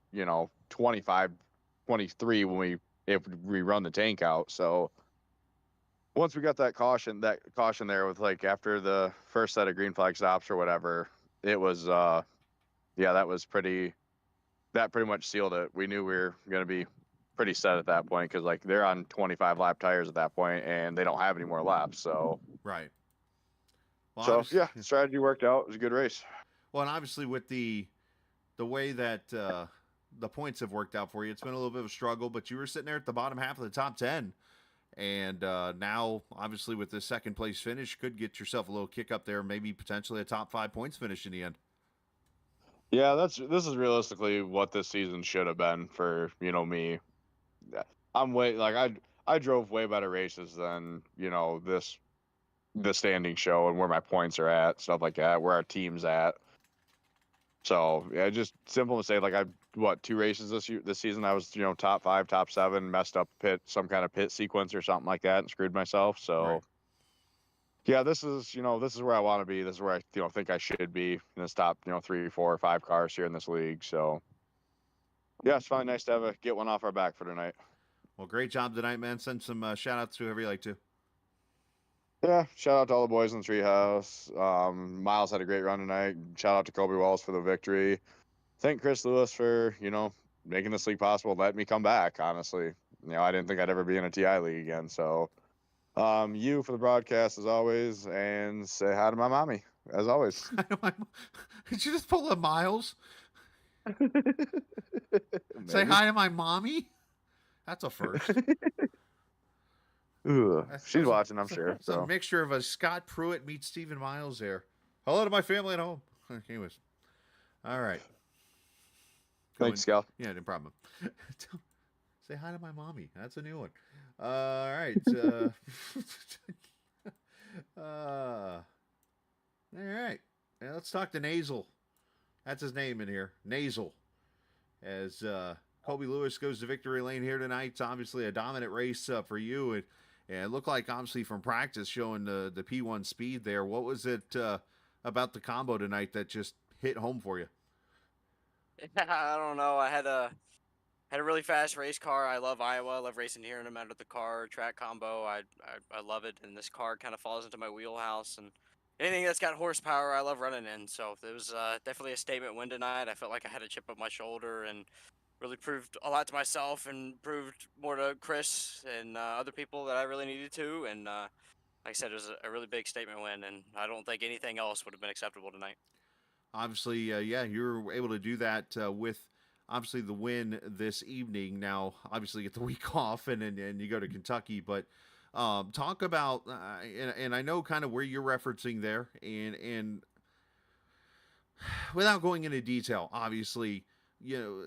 Speaker 5: 25, 23 if we run the tank out. So once we got that caution there with like after the first set of green flag stops or whatever, it was that pretty much sealed it. We knew we were going to be pretty set at that point because like they're on 25 lap tires at that point and they don't have any more laps. So
Speaker 1: right. Well,
Speaker 5: strategy worked out. It was a good race.
Speaker 1: Well, and obviously with the way that the points have worked out for you, it's been a little bit of a struggle, but you were sitting there at the bottom half of the top 10. And now, obviously, with this second place finish, could get yourself a little kick up there, maybe potentially a top 5 points finish in the end.
Speaker 5: Yeah, this is realistically what this season should have been for me. I'm I drove way better races than the standing show and where my points are at, stuff like that, where our team's at. So yeah, just simple to say, like 2 races this season I was top 5, top 7, messed up some kind of pit sequence or something like that and screwed myself. So
Speaker 1: right.
Speaker 5: Yeah, this is where I want to be. This is where I think I should be in this top 3, 4, 5 cars here in this league. So yeah, it's finally nice to get one off our back for tonight.
Speaker 1: Well, great job tonight, man. Send some shout outs to whoever you like to.
Speaker 5: Yeah, shout out to all the boys in the treehouse. Miles had a great run tonight. Shout out to Kobe Wells for the victory. Thank Chris Lewis for, making this league possible, letting me come back, honestly. I didn't think I'd ever be in a TI league again. So you for the broadcast as always, and say hi to my mommy, as always.
Speaker 1: Did you just pull a Miles? Say hi to my mommy? That's a first.
Speaker 5: She's watching, I'm sure.
Speaker 1: It's a mixture of a Scott Pruitt meets Stephen Miles there. Hello to my family at home. Anyways. All right.
Speaker 5: Thanks, Scal.
Speaker 1: Yeah, no problem. Say hi to my mommy. That's a new one. All right. All right. Now let's talk to Nasal. That's his name in here. Nasal. As Kobe Lewis goes to victory lane here tonight. It's obviously a dominant race for you. And it looked like, obviously, from practice showing the P1 speed there. What was it about the combo tonight that just hit home for you?
Speaker 6: I don't know. I had a really fast race car. I love Iowa. I love racing here no matter the car, track combo. I love it. And this car kind of falls into my wheelhouse. And anything that's got horsepower, I love running in. So it was definitely a statement win tonight. I felt like I had a chip up my shoulder and really proved a lot to myself and proved more to Chris and other people that I really needed to. And like I said, it was a really big statement win. And I don't think anything else would have been acceptable tonight.
Speaker 1: obviously, yeah, you were able to do that with obviously the win this evening. Now, obviously, you get the week off and you go to Kentucky, but talk about and I know kind of where you're referencing there, and without going into detail, obviously, you know,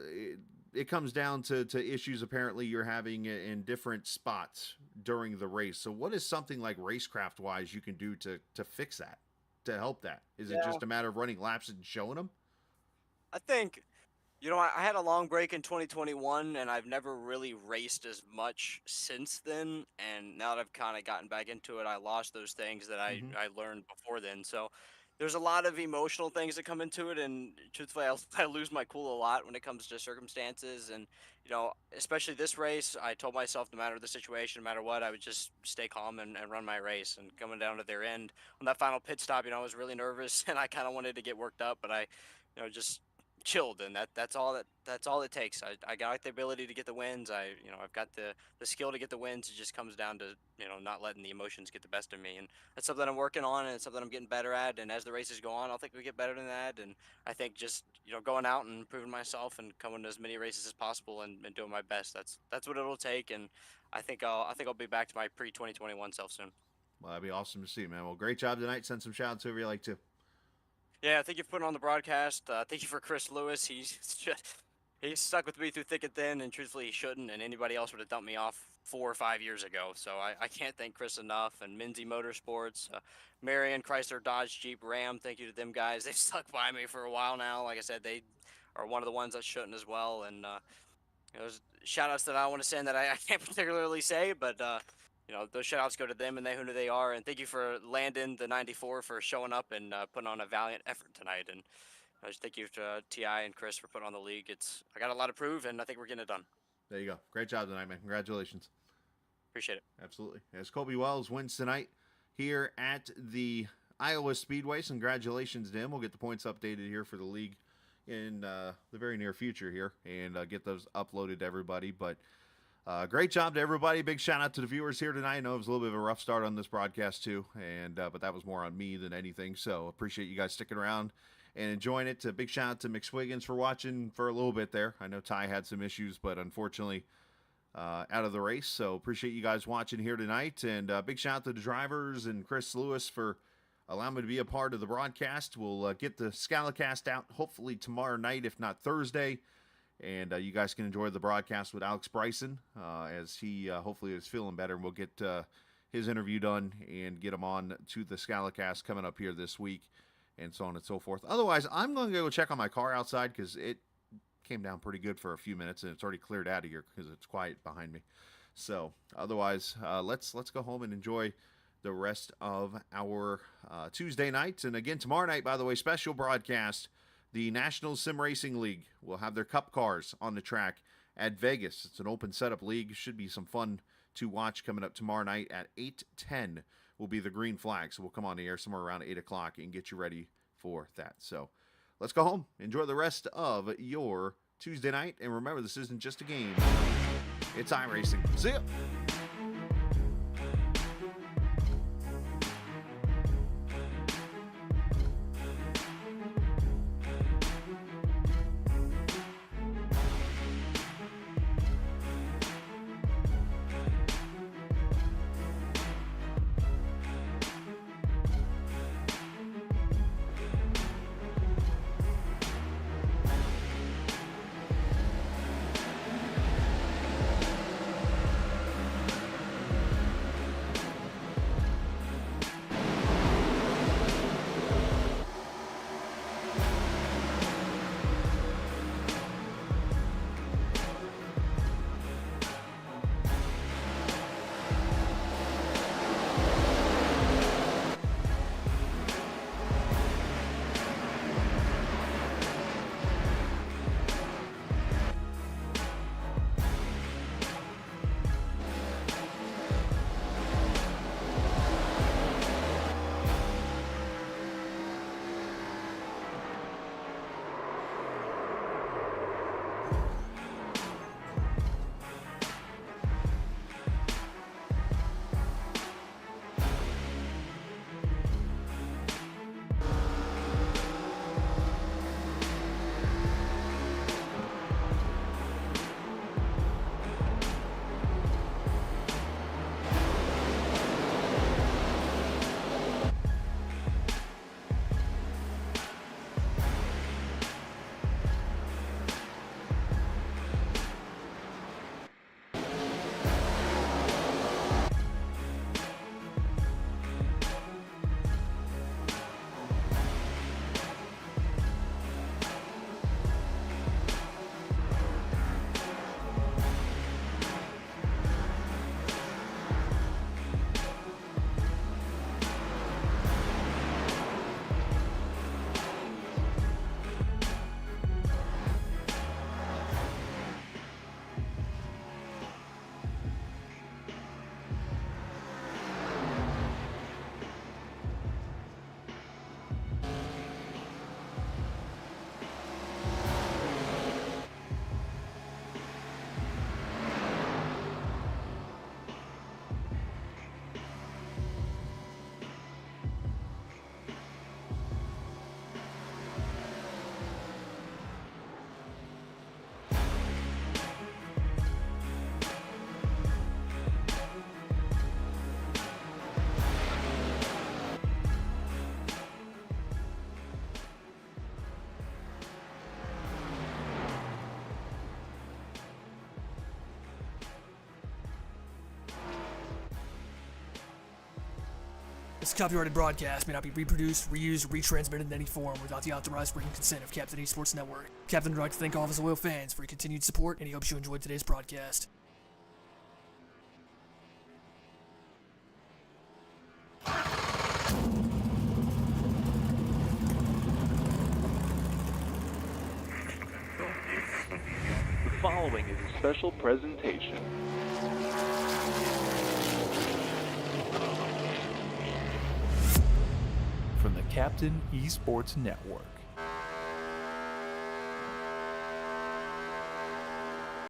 Speaker 1: it comes down to issues apparently you're having in different spots during the race. So, what is something like racecraft wise you can do to fix that, to help that? Is it
Speaker 6: Yeah.
Speaker 1: just a matter of running laps and showing them?
Speaker 6: I think, I had a long break in 2021, and I've never really raced as much since then. And now that I've kind of gotten back into it, I lost those things that
Speaker 1: Mhm.
Speaker 6: I learned before then. So there's a lot of emotional things that come into it, and truthfully, I lose my cool a lot when it comes to circumstances. And especially this race, I told myself no matter the situation, no matter what, I would just stay calm and run my race. And coming down to their end on that final pit stop, I was really nervous and I kind of wanted to get worked up, but I, just chilled, and that's all it takes. I got the ability to get the wins. I've got the skill to get the wins. It just comes down to not letting the emotions get the best of me, and that's something I'm working on, and it's something I'm getting better at. And as the races go on, I think we get better than that. And I think just going out and proving myself and coming to as many races as possible and doing my best. That's what it'll take. And I think I'll be back to my pre 2021 self soon.
Speaker 1: Well, that'd be awesome to see, man. Well, great job tonight. Send some shouts over you like to.
Speaker 6: Yeah, thank you for putting on the broadcast. Thank you for Chris Lewis. He's stuck with me through thick and thin, and truthfully, he shouldn't. And anybody else would have dumped me off 4 or 5 years ago. So I can't thank Chris enough. And Minzy Motorsports, Marion, Chrysler, Dodge, Jeep, Ram. Thank you to them guys. They've stuck by me for a while now. Like I said, they are one of the ones that shouldn't as well. And there's shout outs that I want to send that I can't particularly say, but those shout outs go to them and they who know they are. And thank you for Landon, the 94, for showing up and putting on a valiant effort tonight. And just thank you to Ti and Chris for putting on the league. I got a lot to prove, and I think we're getting it done.
Speaker 1: There you go. Great job tonight, man. Congratulations.
Speaker 6: Appreciate it.
Speaker 1: Absolutely. As Colby Wells wins tonight here at the Iowa Speedway, congratulations to him. We'll get the points updated here for the league in the very near future here and get those uploaded to everybody. But great job to everybody. Big shout out to the viewers here tonight. I know it was a little bit of a rough start on this broadcast too, and but that was more on me than anything. So appreciate you guys sticking around and enjoying it. A big shout out to McSwiggins for watching for a little bit there. I know Ty had some issues, but unfortunately out of the race. So appreciate you guys watching here tonight. And big shout out to the drivers and Chris Lewis for allowing me to be a part of the broadcast. We'll get the Scalicast out hopefully tomorrow night, if not Thursday. And you guys can enjoy the broadcast with Alex Bryson as he hopefully is feeling better. And we'll get his interview done and get him on to the Scalicast coming up here this week and so on and so forth. Otherwise, I'm going to go check on my car outside because it came down pretty good for a few minutes and it's already cleared out of here because it's quiet behind me. So otherwise, let's go home and enjoy the rest of our Tuesday night. And again, tomorrow night, by the way, special broadcast. The National Sim Racing League will have their cup cars on the track at Vegas. It's an open setup league. Should be some fun to watch coming up tomorrow night at 8:10 will be the green flag. So we'll come on the air somewhere around 8 o'clock and get you ready for that. So let's go home. Enjoy the rest of your Tuesday night. And remember, this isn't just a game. It's iRacing. See ya.
Speaker 7: This copyrighted broadcast may not be reproduced, reused, or retransmitted in any form without the authorized written consent of Captain Esports Network. Captain would like to thank all of his loyal fans for your continued support, and he hopes you enjoyed today's broadcast.
Speaker 8: The following is a special presentation. From the Captain Esports Network.